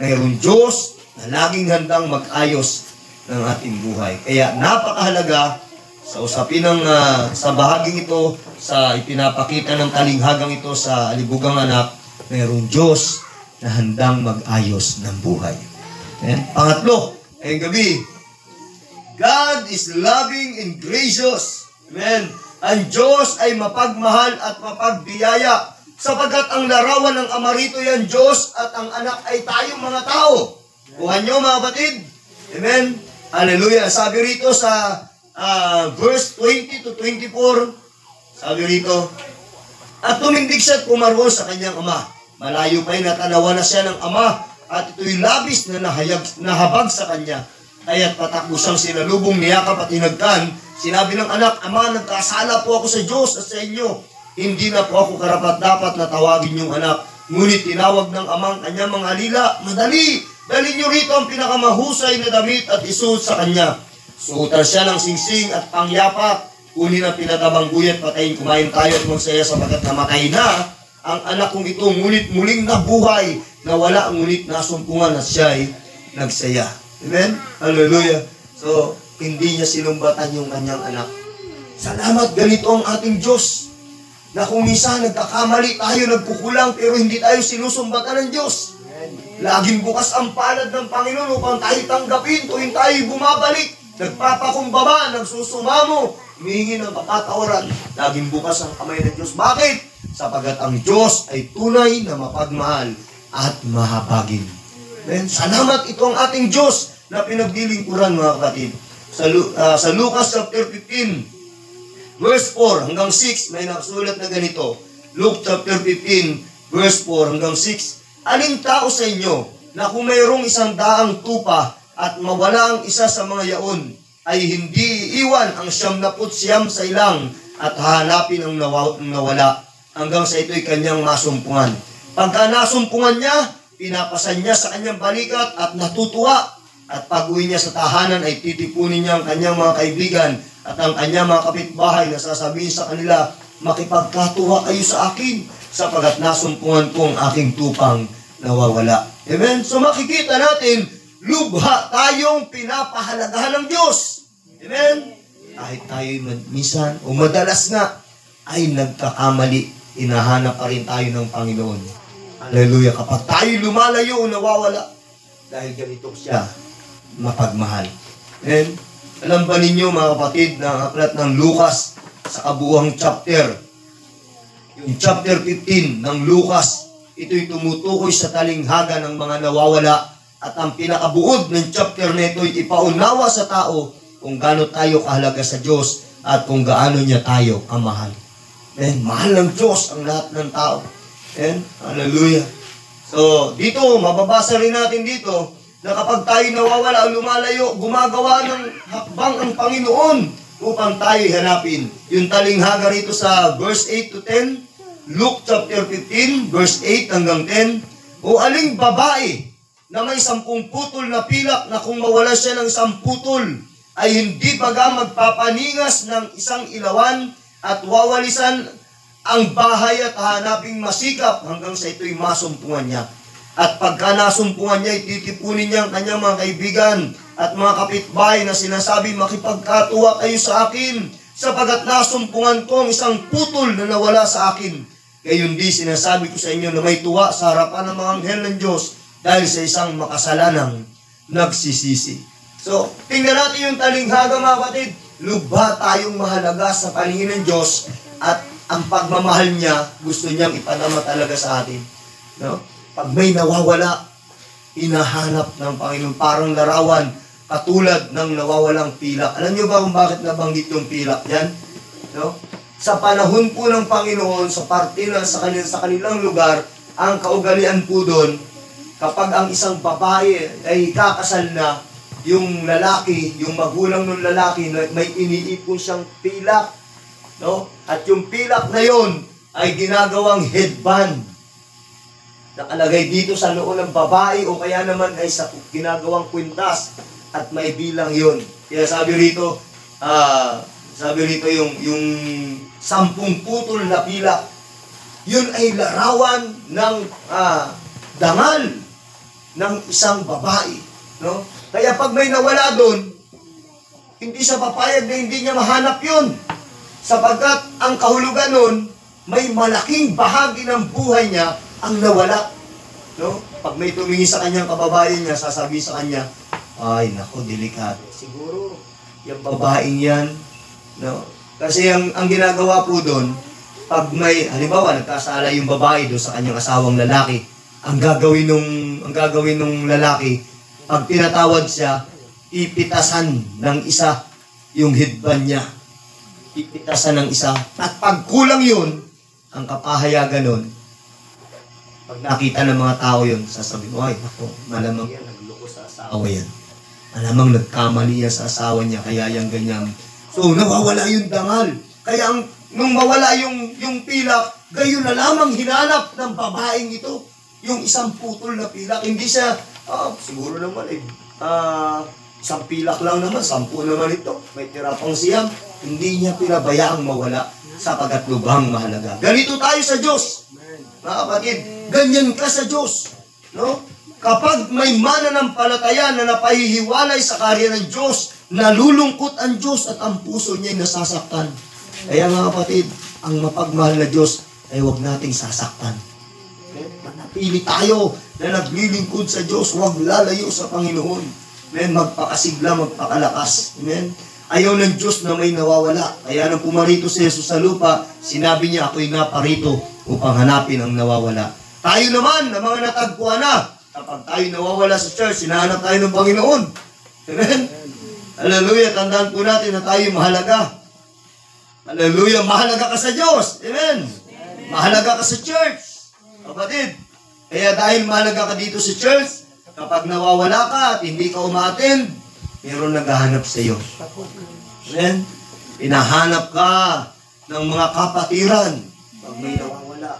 Mayroong Diyos na laging handang mag-ayos ng ating buhay. Kaya napakahalaga sa usapin ng sa bahaging ito, sa ipinapakita ng talinghagang ito sa alibugang anak, mayroong Diyos na handang mag-ayos ng buhay. Amen? Pangatlo, ngayong gabi, God is loving and gracious. Amen? Ang Diyos ay mapagmahal at mapagbiyaya, sapagat ang larawan ng Ama rito yan Diyos at ang anak ay tayong mga tao. Kuhan nyo mga kapatid. Amen? Hallelujah. Sabi rito sa verse 20 to 24, sabi rito, at tumindig siya at pumarwon sa kanyang ama. Malayo pa'y natanawa na siya ng ama at ito'y labis na nahabag sa kanya. Kaya't patakbo siyang sinalubong, niyakap at hinagkan. Sinabi ng anak, Ama, nagkasala po ako sa Diyos at sa inyo. Hindi na po ako karapat-dapat na tawagin yung anak. Ngunit tinawag ng amang kanyang mga alila, madali, dali nyo rito ang pinakamahusay na damit at isuot sa kanya. Suotan siya ng singsing at pangyapak. Kunin ang pinatabang guyat, patayin, kumain tayo at magsaya sapagat namatay na ang anak kong ito. Ngunit muling nabuhay, nawala, ngunit nasumpungan at siya'y nagsaya. Amen? Hallelujah. So, hindi niya sinumbatan yung kanyang anak. Salamat, ganito ang ating Diyos. Na kung minsan nagkakamali tayo, nagkukulang, pero hindi tayo sinusumbatan ng Diyos. Laging bukas ang palad ng Panginoon upang tayo tanggapin tuwing tayo bumabalik. Nagpapakumbaba, nagsusumamo, humihingi ng kapatawaran. Laging bukas ang kamay ng Diyos. Bakit? Sapagat ang Diyos ay tunay na mapagmahal at mahabagin. Amen. Salamat, ito ang ating Diyos na pinaglilingkuran, mga kapatid. Sa Lucas chapter 15, verse 4 hanggang 6, may nakasulat na ganito. Luke chapter 15, verse 4 hanggang 6. Aling tao sa inyo na kung mayroong 100 tupa at mawala ang isa sa mga yaon, ay hindi iiwan ang 99 sa ilang at hahanapin ang nawala hanggang sa ito'y kanyang masumpungan. Pagka nasumpungan niya, pinapasan niya sa kanyang balikat at natutuwa. At pag-uwi niya sa tahanan ay titipunin niya ang kanyang mga kaibigan at ang kanyang mga kapitbahay na sasabihin sa kanila, makipagkatuwa kayo sa akin sapagat nasumpungan ko ang aking tupang nawawala. Amen? So makikita natin, lubha tayong pinapahalagahan ng Diyos. Amen? Kahit tayo minsan o madalas nga ay nagkakamali, hinahanap pa rin tayo ng Panginoon. Hallelujah. Kapag tayo lumalayo o nawawala, dahil ganito siya mapagmahal. Amen? Alam ba ninyo, mga kapatid, na ang aklat ng Lucas sa kabuuang chapter, yung chapter 15 ng Lucas, ito'y tumutukoy sa talinghaga ng mga nawawala at ang pinakabuod ng chapter nito ay ipaunawa sa tao kung gaano tayo kahalaga sa Diyos at kung gaano niya tayo kamahal. Amen? Mahal ng Diyos ang lahat ng tao. Amen? Hallelujah. So, dito, mababasa rin natin dito na kapag tayo nawawala o lumalayo, gumagawa ng hakbang ang Panginoon upang tayo hanapin. Yung talinghaga rito sa verse 8 to 10, Luke chapter 15, verse 8 hanggang 10, o aling babae na may 10 putol na pilak na kung mawala siya ng 10 putol, ay hindi baga magpapaningas ng isang ilawan at wawalisan ang bahay at hanaping masikap hanggang sa ito'y masumpungan niya. At pagka nasumpungan niya, ititipunin niya ang kanyang mga kaibigan at mga kapitbahay na sinasabi, makipagkatuwa kayo sa akin, sapagat nasumpungan ko ang isang putol na nawala sa akin. Gayon di sinasabi ko sa inyo na may tuwa sa harapan ng mga anghel ng Diyos dahil sa isang makasalanang nagsisisi. So, tingnan natin yung talinghaga, mga kapatid. Lubha tayong mahalaga sa paningin ng Diyos at ang pagmamahal niya, gusto niyang ipanama talaga sa atin. No? Pag may nawawala, hinahanap ng Panginoon. Parang larawan, katulad ng nawawalang pilak. Alam niyo ba kung bakit nabanggit yung pilak yan? No? Sa panahon po ng Panginoon, sa parte na sa kanilang lugar, ang kaugalian po doon, kapag ang isang babae ay kakasal na, yung lalaki, yung magulang ng lalaki, may iniipon siyang pilak. No? At yung pilak na yon ay ginagawang headband. Nakalagay dito sa noo ng babae o kaya naman ay sa ginagawang kwintas at may bilang yon. Kaya sabi rito yung 10 putol na pilak, yun ay larawan ng dangal ng isang babae. No? Kaya pag may nawala doon, hindi siya papayag na hindi niya mahanap yun. Sapagkat ang kahulugan nun, may malaking bahagi ng buhay niya ang nawala. No? Pag may tumingin sa kanyang kababayan niya, sasabihin sa kanya, ay, nako, delikado. Siguro, yung babaeng yan, no? Kasi ang ginagawa po doon, pag may, halimbawa, nagkasala yung babae doon sa kanyang asawang lalaki, ang gagawin nung lalaki, pag pinatawad siya, ipitasan ng isa yung headband niya. Ipitasan ng isa. At pag kulang yun, ang kapahayagan nun, pag nakita ng mga tao yun, sasabihin, ay, ako, malamang yan, nagloko sa asawa yan. Malamang nagkamali yan sa asawa niya, kaya yan ganyan. So, nawawala yung dangal. Kaya nung mawala yung pilak, gayon na lamang hinanap ng babaeng ito. Yung 10 putol na pilak, hindi siya, siguro naman isang pilak lang naman, 10 naman ito. May tira pang siyam. Hindi niya pinabayaang mawala sapagat lubhang mahalaga. Ganito tayo sa Diyos. Mga kapatid, ganyan ka sa Diyos. No? Kapag may mananampalataya na napahihiwalay sa karya ng Diyos, nalulungkot ang Diyos at ang puso niya ay nasasaktan. Kaya mga kapatid, ang mapagmahal na Diyos ay huwag nating sasaktan. Manapili tayo na naglilingkod sa Diyos, huwag lalayo sa Panginoon. Amen? Magpakasigla, magpakalakas. Amen? Ayaw ng Diyos na may nawawala. Kaya nang pumarito si Jesus sa lupa, sinabi niya, ako'y naparito upang hanapin ang nawawala. Tayo naman, na mga natagpuan na, kapag tayo nawawala sa church, hinahanap tayo ng Panginoon. Amen? Hallelujah, tandaan po natin na tayo mahalaga. Hallelujah, mahalaga ka sa Diyos. Amen? Mahalaga ka sa church. Kapatid, kaya dahil mahalaga ka dito sa church, kapag nawawala ka at hindi ka umaattend, mayroon naghahanap sa iyo. Amen? Hinahanap ka ng mga kapatiran pag may nawawala.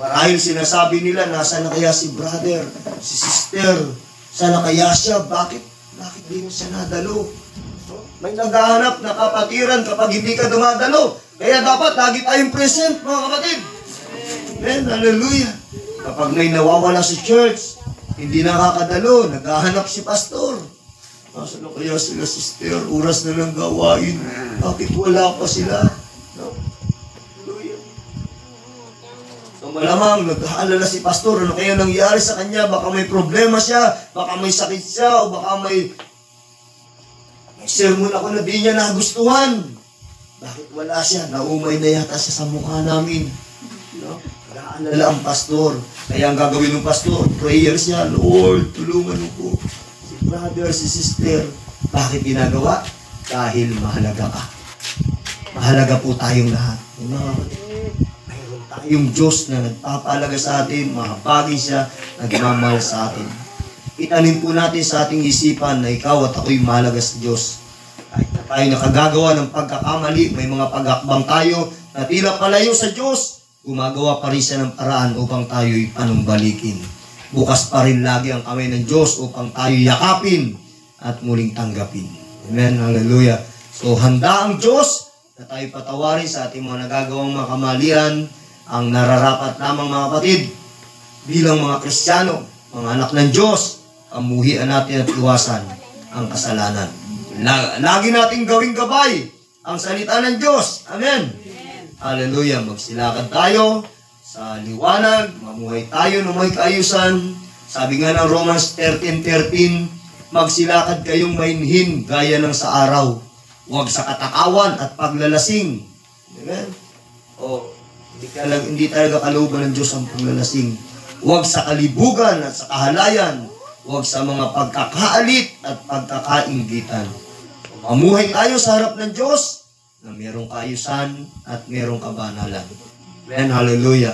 Marahil sinasabi nila, nasa na kaya si brother, si sister, sana kaya siya, bakit di mo siya nadalo? May naghahanap na kapatiran kapag hindi ka dumadalo. Kaya dapat lagi tayong present, mga kapatid. Amen, hallelujah. Kapag may nawawala sa church, hindi nakakadalo, naghahanap si pastor. Nasa na kaya sila, sister, oras na lang gawain. Bakit wala pa sila? No? Hallelujah. So malamang, nag-aalala si pastor, ano kaya nangyari sa kanya? Baka may problema siya, baka may sakit siya, o baka may sermon ako na di niya nagustuhan. Bakit wala siya? Naumay na yata siya sa mukha namin. No? Nag-aalala ang pastor. Kaya ang gagawin ng pastor, prayer siya, Lord, tulungan mo po si brother, si sister. Bakit ginagawa? Dahil mahalaga ka. Mahalaga po tayong lahat. Mayroon tayong Diyos na nagpapalaga sa atin, mahabagin siya, nagmamahal sa atin. Itanim po natin sa ating isipan na ikaw at ako'y mahalaga sa Diyos. Kahit na tayo nakagagawa ng pagkakamali, may mga pag-akbang tayo na tila palayo sa Diyos, gumagawa pa rin siya ng paraan upang tayo'y panumbalikin. Bukas pa rin lagi ang kamay ng Diyos upang tayo yakapin at muling tanggapin. Amen, hallelujah. So handa ang Diyos na tayo patawarin sa ating mga nagagawang mga kamalian, ang nararapat lamang mga kapatid, bilang mga Kristiyano, mga anak ng Diyos, amuhian natin at iwasan ang kasalanan. Lagi nating gawing gabay ang salita ng Diyos. Amen. Hallelujah. Magsilakad tayo sa liwanag, mamuhay tayo ng may kaayusan. Sabi nga ng Romans 13:13, magsilakad kayong mainhin gaya ng sa araw, huwag sa katakawan at paglalasing. Amen. Hindi talaga kalooban ng Diyos ang paglalasing. Huwag sa kalibugan at sa kahalayan, huwag sa mga pagkakaalit at pagkakainggitan. Mamuhay tayo sa harap ng Diyos na mayroong kaayusan at mayroong kabanalan. Amen, hallelujah.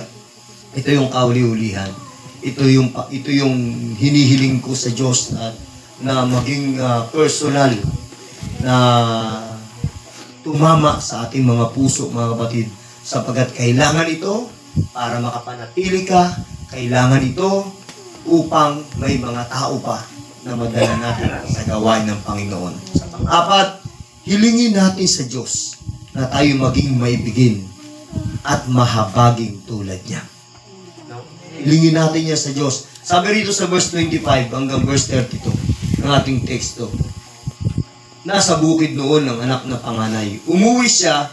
Ito yung kauli-ulihan. Ito yung hinihiling ko sa Diyos na maging personal na tumama sa ating mga puso, mga kapatid, sapagkat kailangan ito para makapanatili ka, kailangan ito upang may mga tao pa na madala natin sa gawain ng Panginoon. Sa pang-apat, hilingin natin sa Diyos na tayo maging maibigin at mahabaging tulad niya. Hilingin natin niya sa Diyos. Sabi rito sa verse 25 hanggang verse 32 ng ating teksto, nasa bukid noon ng anak na panganay. Umuwi siya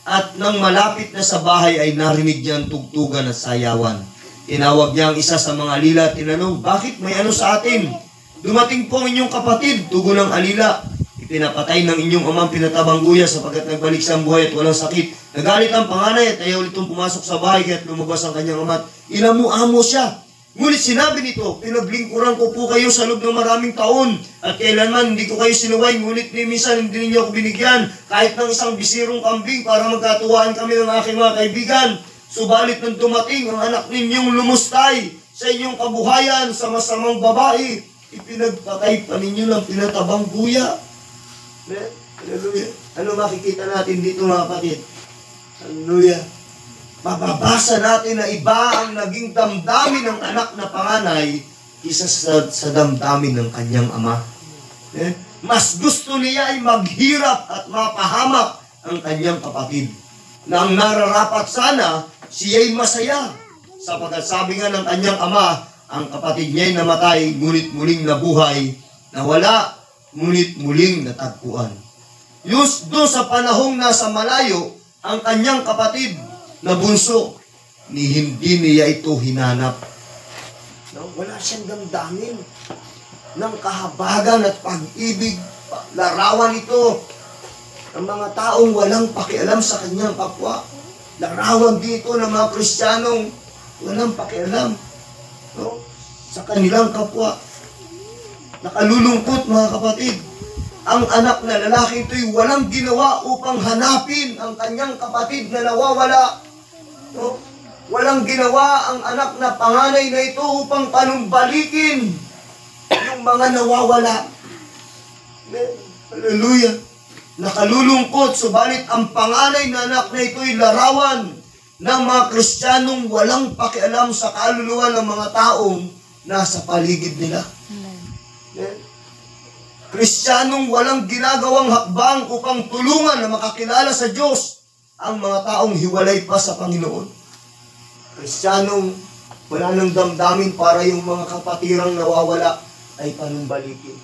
at nang malapit na sa bahay ay narinig niya ang tugtugan at sayawan. Tinawag niya ang isa sa mga alila at tinanong, bakit may ano sa atin? Dumating po ang inyong kapatid, tugon ng alila. Ipinapatay ng inyong amang pinatabang guya sapagkat nagbalik sa buhay at walang sakit. Nagalit ang panganay at ayaw nitong pumasok sa bahay kaya't lumabas ang kanyang ama. Inamu-amo siya. Ngunit sinabi nito, pinaglingkuran ko po kayo sa loob ng maraming taon at kailanman hindi ko kayo sinuway, ngunit minsan hindi ninyo ako binigyan kahit ng isang bisirong kambing para magkatuwaan kami ng aking mga kaibigan. Subalit nang dumating ang anak ninyong lumustay sa inyong kabuhayan sa masamang babae, ipinagpatay pa ninyo ng pinatabang guya. Hallelujah. Ano makikita natin dito mga kapatid? Hallelujah. Mababasa natin na iba ang naging damdamin ng anak na panganay kisa sa damdamin ng kanyang ama. Mas gusto niya ay maghirap at mapahamak ang kanyang kapatid. Na ang nararapat sana, siya'y masaya. Sapagkat sabi nga ng kanyang ama, ang kapatid niya'y namatay, ngunit muling nabuhay, nawala, ngunit muling natagpuan. Doon sa panahong nasa malayo, ang kanyang kapatid na bunso, hindi niya ito hinanap. No? Wala siyang damdamin ng kahabagan at pag-ibig, larawan ito ng mga taong walang pakialam sa kanyang kapwa. Larawan dito ng mga Kristiyanong walang pakialam. no? Sa kanilang kapwa. Nakalulungkot mga kapatid. Ang anak na lalaki ito'y walang ginawa upang hanapin ang kanyang kapatid na nawawala. No? Walang ginawa ang anak na panganay na ito upang panumbalikin yung mga nawawala. Hallelujah. Nakalulungkot, subalit ang panganay na anak na ito'y larawan ng mga Kristiyanong walang pakialam sa kaluluwa ng mga taong nasa paligid nila. Kristiyanong walang ginagawang hakbang upang tulungan na makakilala sa Diyos ang mga taong hiwalay pa sa Panginoon. Kristiyanong wala nang damdamin para yung mga kapatirang nawawala ay panumbalikin.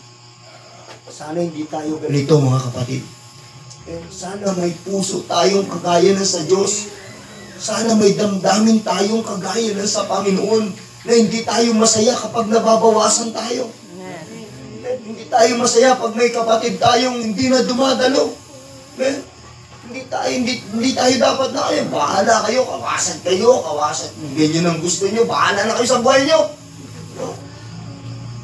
Sana hindi tayo ganito mga kapatid. Sana may puso tayong kagaya na sa Diyos. Sana may damdamin tayong kagaya na sa Panginoon na hindi tayo masaya kapag nababawasan tayo. Hindi tayo masaya pag may kapatid tayong hindi na dumadalo. Hindi tayo dapat na kayo. Bahala kayo, kawasan. Ganyan ang gusto nyo, bahala na kayo sa buhay nyo.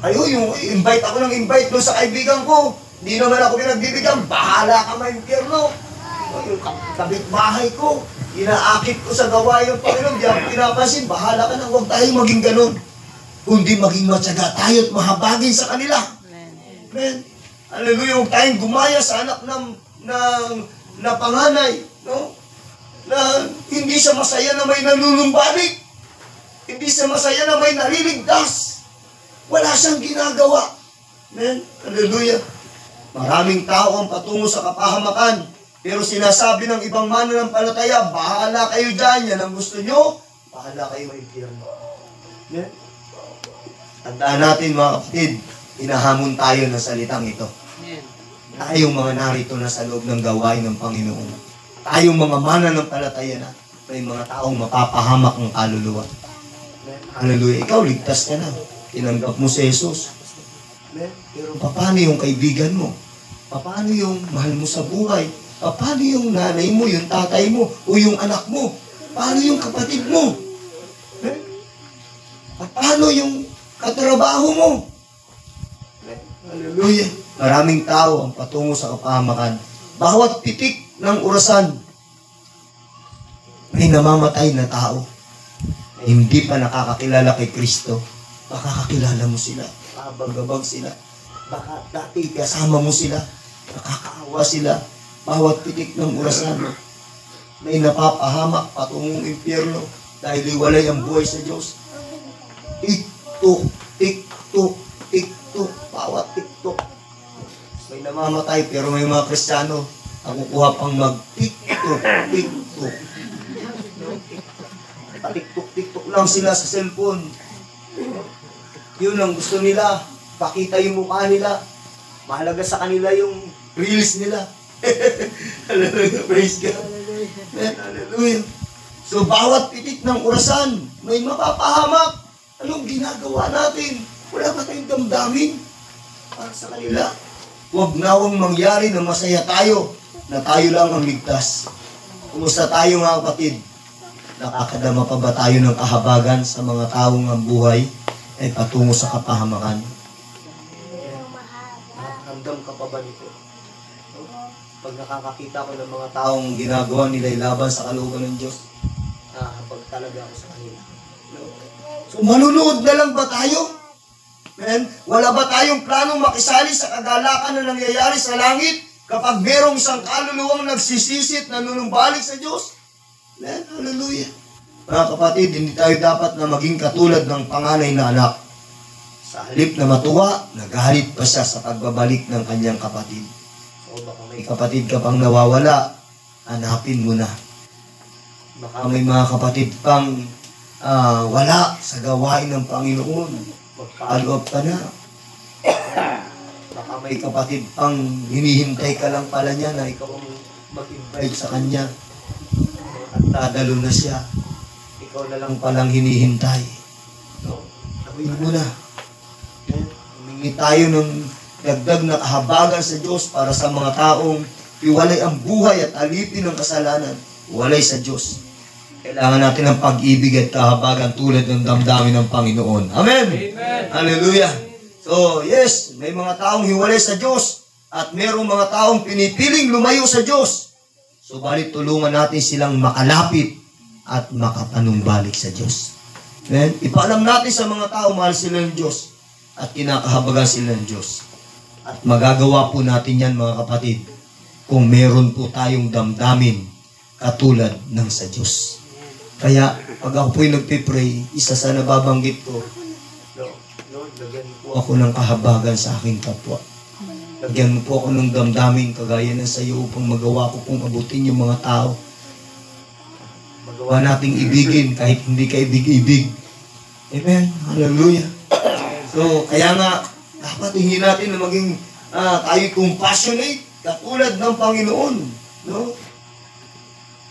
Kayo, yung invite ako ng invite doon sa kaibigan ko. Hindi naman ako pinagbibigyan, bahala ka ma-impyerno. Yung kapitbahay ko, inaakit ko sa gawain ng Panginoon, di ako pinapansin, bahala ka na, huwag tayo maging ganun. Kundi maging matyaga tayo at mahabagin sa kanila. Amen. Hallelujah, huwag tayong gumaya sa anak na panganay, no? Na hindi siya masaya na may nanulumbalik. Hindi siya masaya na may naliligtas. Wala siyang ginagawa. Amen. Hallelujah. Maraming tao ang patungo sa kapahamakan, pero sinasabi ng ibang mananampalataya, bahala kayo dyan, yan ang gusto nyo, bahala kayo ma-impyerno. Yeah. Tandaan natin mga kapatid, inahamon tayo ng salitang ito. Tayong mga narito na sa loob ng gawain ng Panginoon. Tayong mga mananampalataya na, may mga taong mapapahamak ng kaluluwa. Hallelujah. Ikaw, ligtas ka na. Tinanggap mo si Jesus. Pero paano yung kaibigan mo? Paano yung mahal mo sa buhay? Paano yung nanay mo, yung tatay mo, o yung anak mo? Paano yung kapatid mo? Paano yung katrabaho mo? Hallelujah. Maraming tao ang patungo sa kapahamakan. Bawat pitik ng orasan, may namamatay na tao na hindi pa nakakakilala kay Kristo. Makakakilala mo sila. Babagabag sila. Baka dati kasama mo sila. Nakakaawa sila. Bawat pitik ng orasan, may napapahamak patungong impyerno dahil iwalay ang buhay sa Diyos. Tik-tok, tik-tok, tik-tok. Bawat tik-tok. May namamatay pero may mga Kristiyano ang kukuha pang mag-tik-tok, tik-tok. Patik-tok-tik-tok lang sila sa cellphone. Yun ang gusto nila. Pakita yung mukha nila. Mahalaga sa kanila yung reels nila. Hallelujah. Praise God. Hallelujah. So, bawat pitik ng orasan, may mapapahamak. Anong ginagawa natin? Wala ba tayong damdamin para sa kanila? Huwag nawang mangyari na masaya tayo, na tayo lang ang ligtas. Kumusta tayo mga kapatid? Nakakadama pa ba tayo ng kahabagan sa mga taong ang buhay ay patungo sa kapahamakan? Nakakandam ka pa ba nito? Pag nakakakita ko ng mga taong ginagawa nila laban sa kalooban ng Diyos, pag talaga ako sa kanila. So manunood na lang ba tayo? Man, wala ba tayong planong makisali sa kagalakan na nangyayari sa langit kapag merong isang kaluluwang nagsisisit na nanunumbalik sa Diyos? Man, hallelujah. Mga kapatid, hindi tayo dapat na maging katulad ng panganay na anak. Sa halip na matuwa, nagalit pa siya sa pagbabalik ng kanyang kapatid. So baka may kapatid ka pang nawawala, hanapin mo na. Baka may mga kapatid pang wala sa gawain ng Panginoon. Magka-follow up ka na. Baka may kapatid pang hinihintay ka lang pala niya na ikaw ang mag-invite sa kanya. At dadalo na siya. Ikaw na lang palang hinihintay. No? Gawin mo na. Humingi tayo ng dagdag na kahabagan sa Diyos para sa mga taong iwalay ang buhay at alipin ng kasalanan. Walay sa Diyos. Kailangan natin ng pag-ibig at kahabagan tulad ng damdamin ng Panginoon. Amen! Hallelujah! So, yes, may mga taong hiwalay sa Diyos at mayroong mga taong pinipiling lumayo sa Diyos. Subalit tulungan natin silang makalapit at makapanumbalik sa Diyos. Amen? Ipaalam natin sa mga tao, mahal sila ng Diyos at kinakahabagan sila ng Diyos. At magagawa po natin yan, mga kapatid, kung meron po tayong damdamin katulad ng sa Diyos. Kaya, pag ako po'y nagpipray, isa sa nababanggit ko, Lord, lagyan po ako ng kahabagan sa aking kapwa. Lagyan mo po ako ng damdamin kagaya ng sa iyo upang magawa ko pong abutin yung mga tao. Magawa nating ibigin kahit hindi ka ibig-ibig. Amen? Hallelujah. So, kaya nga, dapat hingin natin na maging tayo compassionate katulad ng Panginoon. No?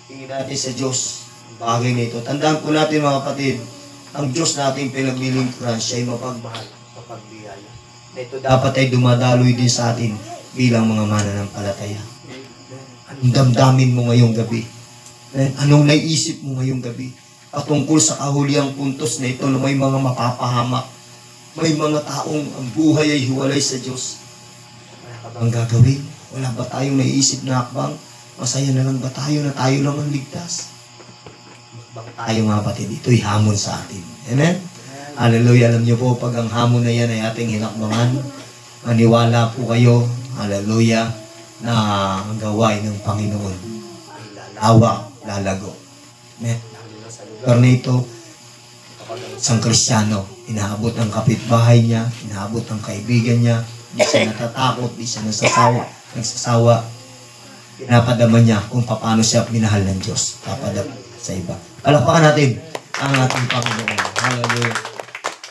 Hingin natin sa Diyos ang bagay na ito. Tandaan po natin, mga kapatid, ang Diyos nating pinaglilingkuran, siya ay mapagmahal, mapagbiyaya. Ito dapat ay dumadaloy din sa atin bilang mga mananampalataya. Anong damdamin mo ngayong gabi? Anong naiisip mo ngayong gabi? Patungkol sa kahuliyang puntos na ito na may mga mapapahamak, may mga taong ang buhay ay hiwalay sa Diyos. Wala ka bang gagawin? Wala ba tayong naiisip na akbang? Masaya na lang ba tayo na tayo lang ang ligtas? Bang tayo mga kapatid, ito'y hamon sa atin. Amen? Hallelujah. Alam niyo po, pag ang hamon na yan ay ating hinakbangan, maniwala po kayo, hallelujah, na ang gawain ng Panginoon ay lalawak, lalago. Amen? Sa lugar na ito, isang Kristiyano, inaabot ng kapitbahay niya, inaabot ng kaibigan niya, di siya natatakot, di siya nagsasawa, pinapadama niya kung paano siya minahal ng Diyos. Papadama sa iba. Palakpakan natin ang ating Panginoon. Hallelujah.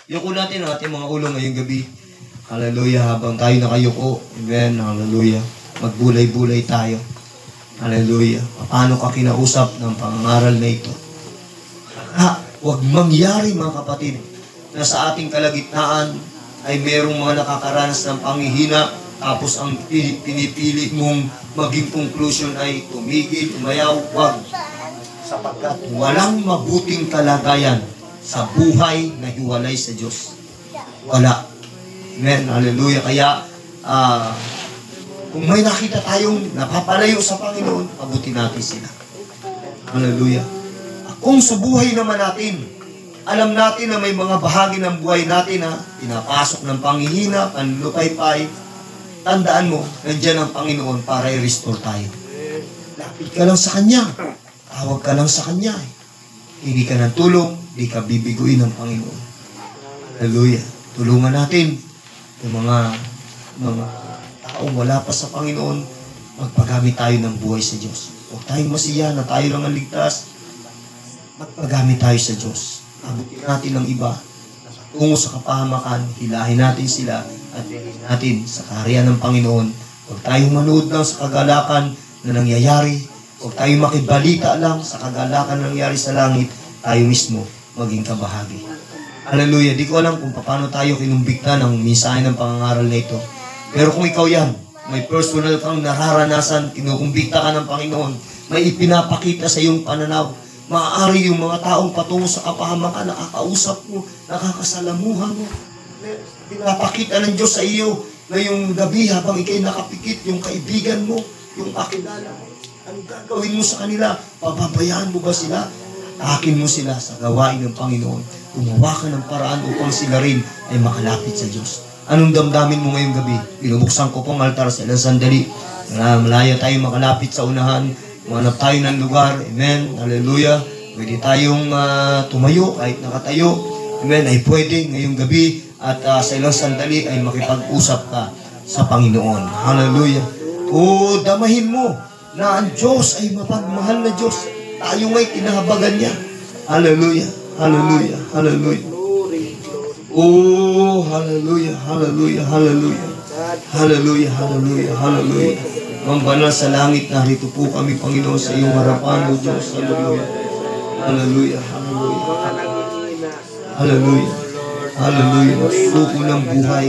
Yuko natin ang ating mga ulo ngayong gabi. Hallelujah. Habang tayo nakayuko. Amen. Hallelujah. Magbulay-bulay tayo. Hallelujah. Paano ka kinausap ng pangangaral na ito? Huwag mangyari, mga kapatid, na sa ating kalagitnaan ay merong mga nakakaranas ng panghihina, tapos ang pinipili mong maging conclusion ay tumigil, umayaw, wag. Sapagkat walang mabuting kalagayan sa buhay na hiwalay sa Diyos. Wala. Amen. Hallelujah. Kaya, kung may nakita tayong napapalayo sa Panginoon, abutin natin sila. Hallelujah. Kung sa buhay naman natin, alam natin na may mga bahagi ng buhay natin na pinapasok ng panghihina, panlupaypay, tandaan mo, nandiyan ang Panginoon para i-restore tayo. Lapit ka lang sa Kanya. Tawag ka lang sa Kanya. Hindi ka ng tulong, hindi ka bibiguin ng Panginoon. Hallelujah. Tulungan natin yung mga taong wala pa sa Panginoon, magpagamit tayo ng buhay sa Diyos. Huwag tayong masiya na tayo lang ang ligtas. Magpagamit tayo sa Diyos. Abutin natin ang iba tungo sa kapahamakan, hilahin natin sila at bilhin natin sa kaharian ng Panginoon. Huwag tayong manood lang sa kagalakan na nangyayari. Huwag tayong makibalita lang sa kagalakan na nangyayari sa langit. Tayo mismo maging kabahagi. Hallelujah. Di ko alam kung paano tayo kinumbikta ng mensahe ng pangangaral na ito. Pero kung ikaw yan, may personal kang nararanasan, kinukumbikta ka ng Panginoon, may ipinapakita sa iyong pananaw, maaari yung mga taong patungo sa kapahamakan, nakakausap mo, nakakasalamuhan mo. Pinapakita ng Diyos sa iyo na yung gabi habang ikay nakapikit, yung kaibigan mo, yung kakilala mo. Anong gagawin mo sa kanila? Pababayaan mo ba sila? Takin mo sila sa gawain ng Panginoon. Gumawa ka ng paraan upang sila rin ay makalapit sa Diyos. Anong damdamin mo ngayong gabi? Binubuksan ko pong altar sa ilang sandali. Malaya tayo makalapit sa unahan. Manap tayo ng lugar. Amen. Hallelujah. Pwede tayong tumayo kahit nakatayo. Amen. Ay pwede ngayong gabi at sa ilang sandali ay makipag-usap ka sa Panginoon. Hallelujah. O damahin mo na ang Diyos ay mapagmahal na Diyos. Tayo nga'y kinahabagan niya. Hallelujah. Hallelujah. Hallelujah. Oh, hallelujah. Hallelujah. Hallelujah. Hallelujah. Hallelujah. Hallelujah. Ang banal sa langit, narito po kami, Panginoon, sa iyong harapan, O Diyos. Hallelujah. Hallelujah. Hallelujah. Hallelujah. Hallelujah. Suko ng buhay.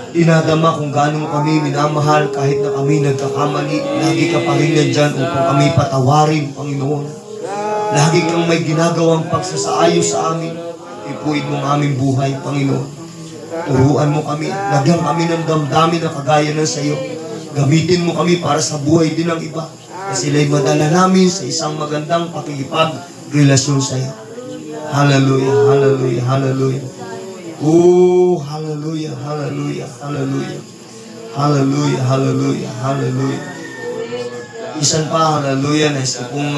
Dinadama kung gaano kami minamahal kahit na kami nagkakamali. Lagi ka pa rin nandyan upang kami patawarin, Panginoon. Lagi kang may ginagawang pagsasaayos sa amin. Ipuin mo ang aming buhay, Panginoon. Turuan mo kami, lagyan kami ng damdamin na kagaya ng sa iyo. Gamitin mo kami para sa buhay din ng iba. Na sila'y madala namin sa isang magandang pakikipag-relasyon sa iyo. Hallelujah, hallelujah, hallelujah. Oh, hallelujah, hallelujah, hallelujah. Hallelujah, hallelujah, hallelujah. Isan pa, hallelujah, na isa pong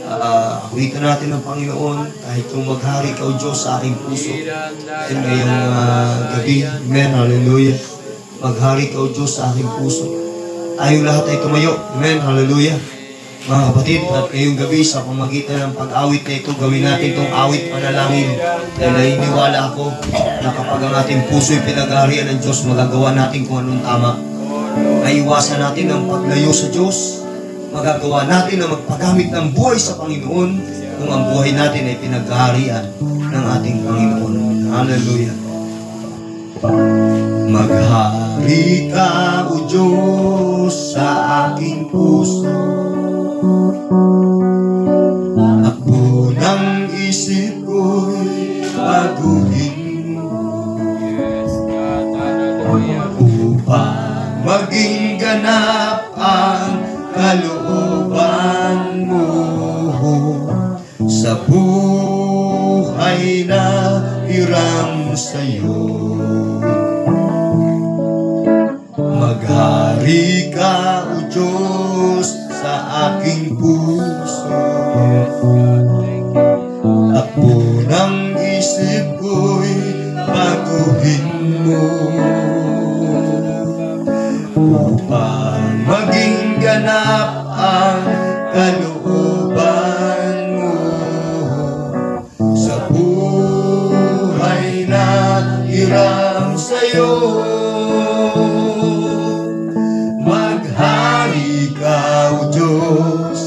awitan natin ng Panginoon kahit kung maghari ka o Diyos sa aking puso. At ngayong gabi, amen, hallelujah. Maghari ka o Diyos sa aking puso. Tayong lahat ay tumayo, amen, hallelujah. Mga kapatid, at ngayong gabi sa pamagitan ng pag-awit na ito, gawin natin itong awit panalangin. Dahil naniniwala ako na kapag ang ating puso'y pinag-aharian ng Diyos, magagawa natin kung anong tama. Naiwasan natin ang paglayo sa Diyos. Magagawa natin na magpagamit ng buhay sa Panginoon kung ang buhay natin ay pinag-aharian ng ating Panginoon. Hallelujah. Maghari ka, O Diyos, sa aking puso. Takbo ng isip ko'y baguhin upang maging ganap ang kalooban mo sa buhay na hiram sa'yo. Maghari ka, O Diyos, sa aking puso. Takbo ng isip ko'y baguhin mo upang maging ganap ang kalooban mo sa buhay na hiram sa'yo. Maghari ka, O Diyos,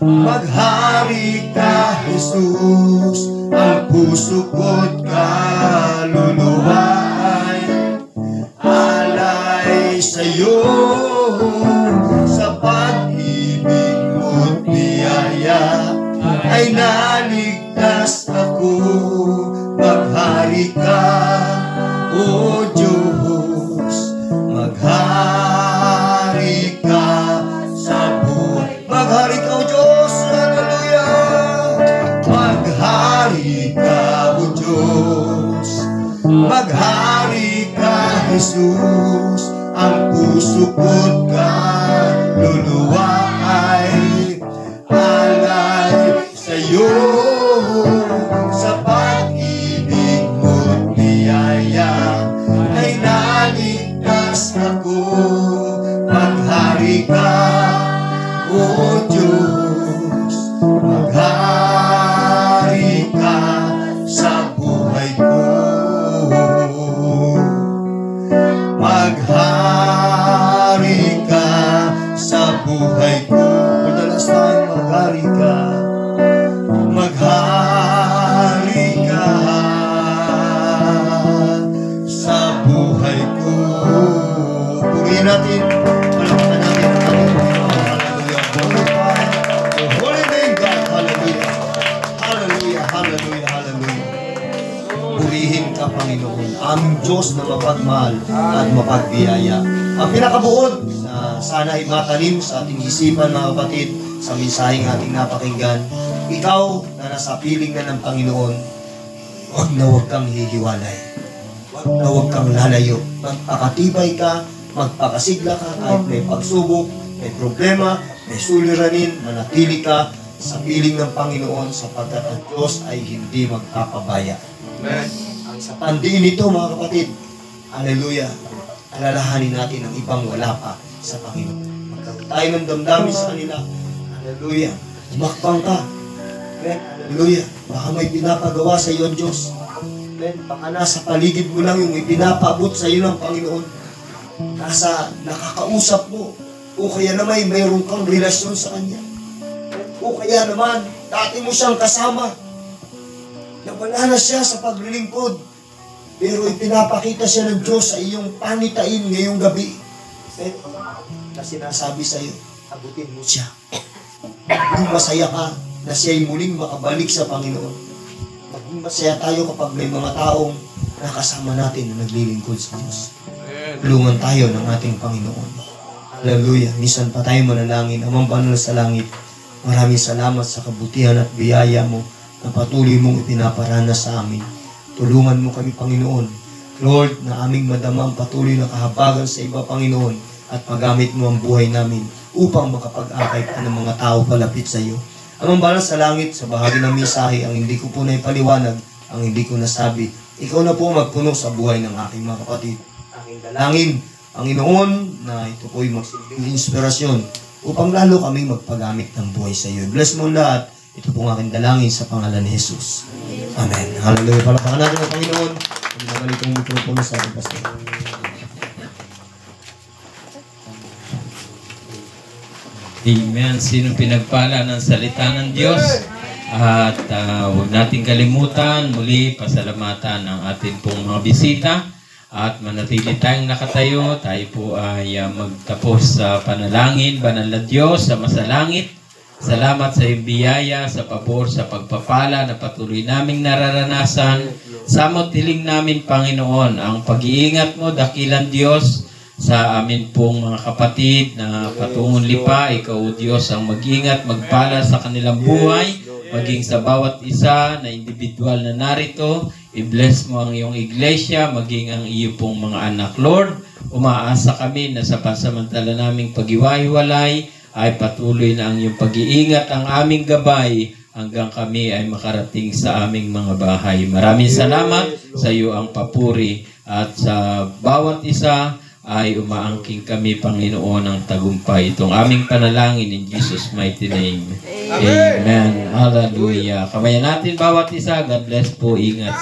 maghari ka, Jesus. Ang puso ko't kaluluwa ay alay sa'yo. Sa pag-ibig mo't biyaya ay naligtas ako. Maghari ka, O Diyos, maghari ka sa buhay. Maghari ka, O Diyos, hallelujah. Maghari ka, O Diyos, maghari ka, Jesus. Ang puso ko't kaluluwa ay alay sa'yo. Sa pag-ibig mo't biyaya ay naligtas ako. Maghari ka, O Diyos, maghari ka sa buhay ko. Maghari ka sa buhay ko. Madalas tayong maghari ka. Maghari ka sa buhay ko. Purihin natin. Palakpan natin ang ating Panginoon. Hallelujah. Glorify the holy name, God. Hallelujah. Hallelujah. Hallelujah. Hallelujah. Purihin ka, Panginoon, aming Diyos na mapagmahal at mapagbiyaya. Ang pinakabuod na sana ay matanim sa ating isipan, mga kapatid, sa mensaheng ating napakinggan. Ikaw na nasa piling na ng Panginoon, huwag na huwag kang hihiwalay. Huwag na huwag kang lalayo. Magpakatibay ka, magpakasigla ka kahit may pagsubok, may problema, may suliranin, manatili ka sa piling ng Panginoon sapagkat ang Diyos ay hindi magpapabaya. Amen. Ang sa pandiin nito, mga kapatid, hallelujah, alalahanin natin ang ibang wala pa sa Panginoon. Magkaroon tayo ng damdamin sa kanila, hallelujah, umakbang ka. Amen. Hallelujah. Baka may pinapagawa sa iyo ang Diyos. Amen. Baka nasa paligid mo lang yung ipinapaabot sa iyo ng Panginoon. Nasa nakakausap mo. O kaya naman mayroon kang relasyon sa Kanya. O kaya naman, dati mo siyang kasama. Nawala na siya sa paglilingkod. Pero ipinapakita siya ng Diyos sa iyong panitain ngayong gabi. Na sinasabi sa iyo, abutin mo siya. Kung masaya ka, na siya'y muling makabalik sa Panginoon. Maging masaya tayo kapag may mga taong nakasama natin na naglilingkod sa Diyos. Tulungan tayo ng ating Panginoon. Hallelujah. Minsan pa tayo manalangin. Amang banal sa langit, maraming salamat sa kabutihan at biyaya mo na patuloy mong ipinaparana sa amin. Tulungan mo kami, Panginoon. Lord, na aming madama ang patuloy na kahabagan sa iba, Panginoon, at magamit mo ang buhay namin upang makapag-akay pa ng mga tao palapit sa iyo. Amang banal sa langit, sa bahagi ng mensahe, ang hindi ko po na ipaliwanag, ang hindi ko nasabi, ikaw na po magpuno sa buhay ng aking mga kapatid. Aking dalangin, Panginoon, na ito po'y magsilbing inspirasyon upang lalo kaming magpagamit ng buhay sa iyo. Bless mo lahat. Ito pong aking dalangin sa pangalan ni Jesus. Amen. Hallelujah. Palapakan natin ang Panginoon. Nabalik ang mikropono sa ating pastor. Amen. Sino pinagpala ng salita ng Diyos? At huwag nating kalimutan, muli pasalamatan ang ating pong mga bisita. At manatili tayong nakatayo, tayo po ay magtapos sa panalangin. Banal na Diyos sa masalangit, salamat sa iyong biyaya, sa pabor, sa pagpapala na patuloy naming nararanasan. Samot hiling namin, Panginoon, ang pag-iingat mo, dakilang Diyos, sa amin pong mga kapatid na patungong lipa. Ikaw, Diyos, ang mag-ingat, magpala sa kanilang buhay, maging sa bawat isa na individual na narito. I-bless mo ang iyong iglesia, maging ang iyo pong mga anak. Lord, umaasa kami na sa pansamantala naming pag-iwahiwalay ay patuloy na ang iyong pag-iingat, ang aming gabay, hanggang kami ay makarating sa aming mga bahay. Maraming salamat sa iyo ang papuri, at sa bawat isa ay umaangking kami, Panginoon, ng tagumpay. Itong aming panalangin in Jesus' mighty name. Amen. Hallelujah. Kamayan natin bawat isa. God bless po. Ingat.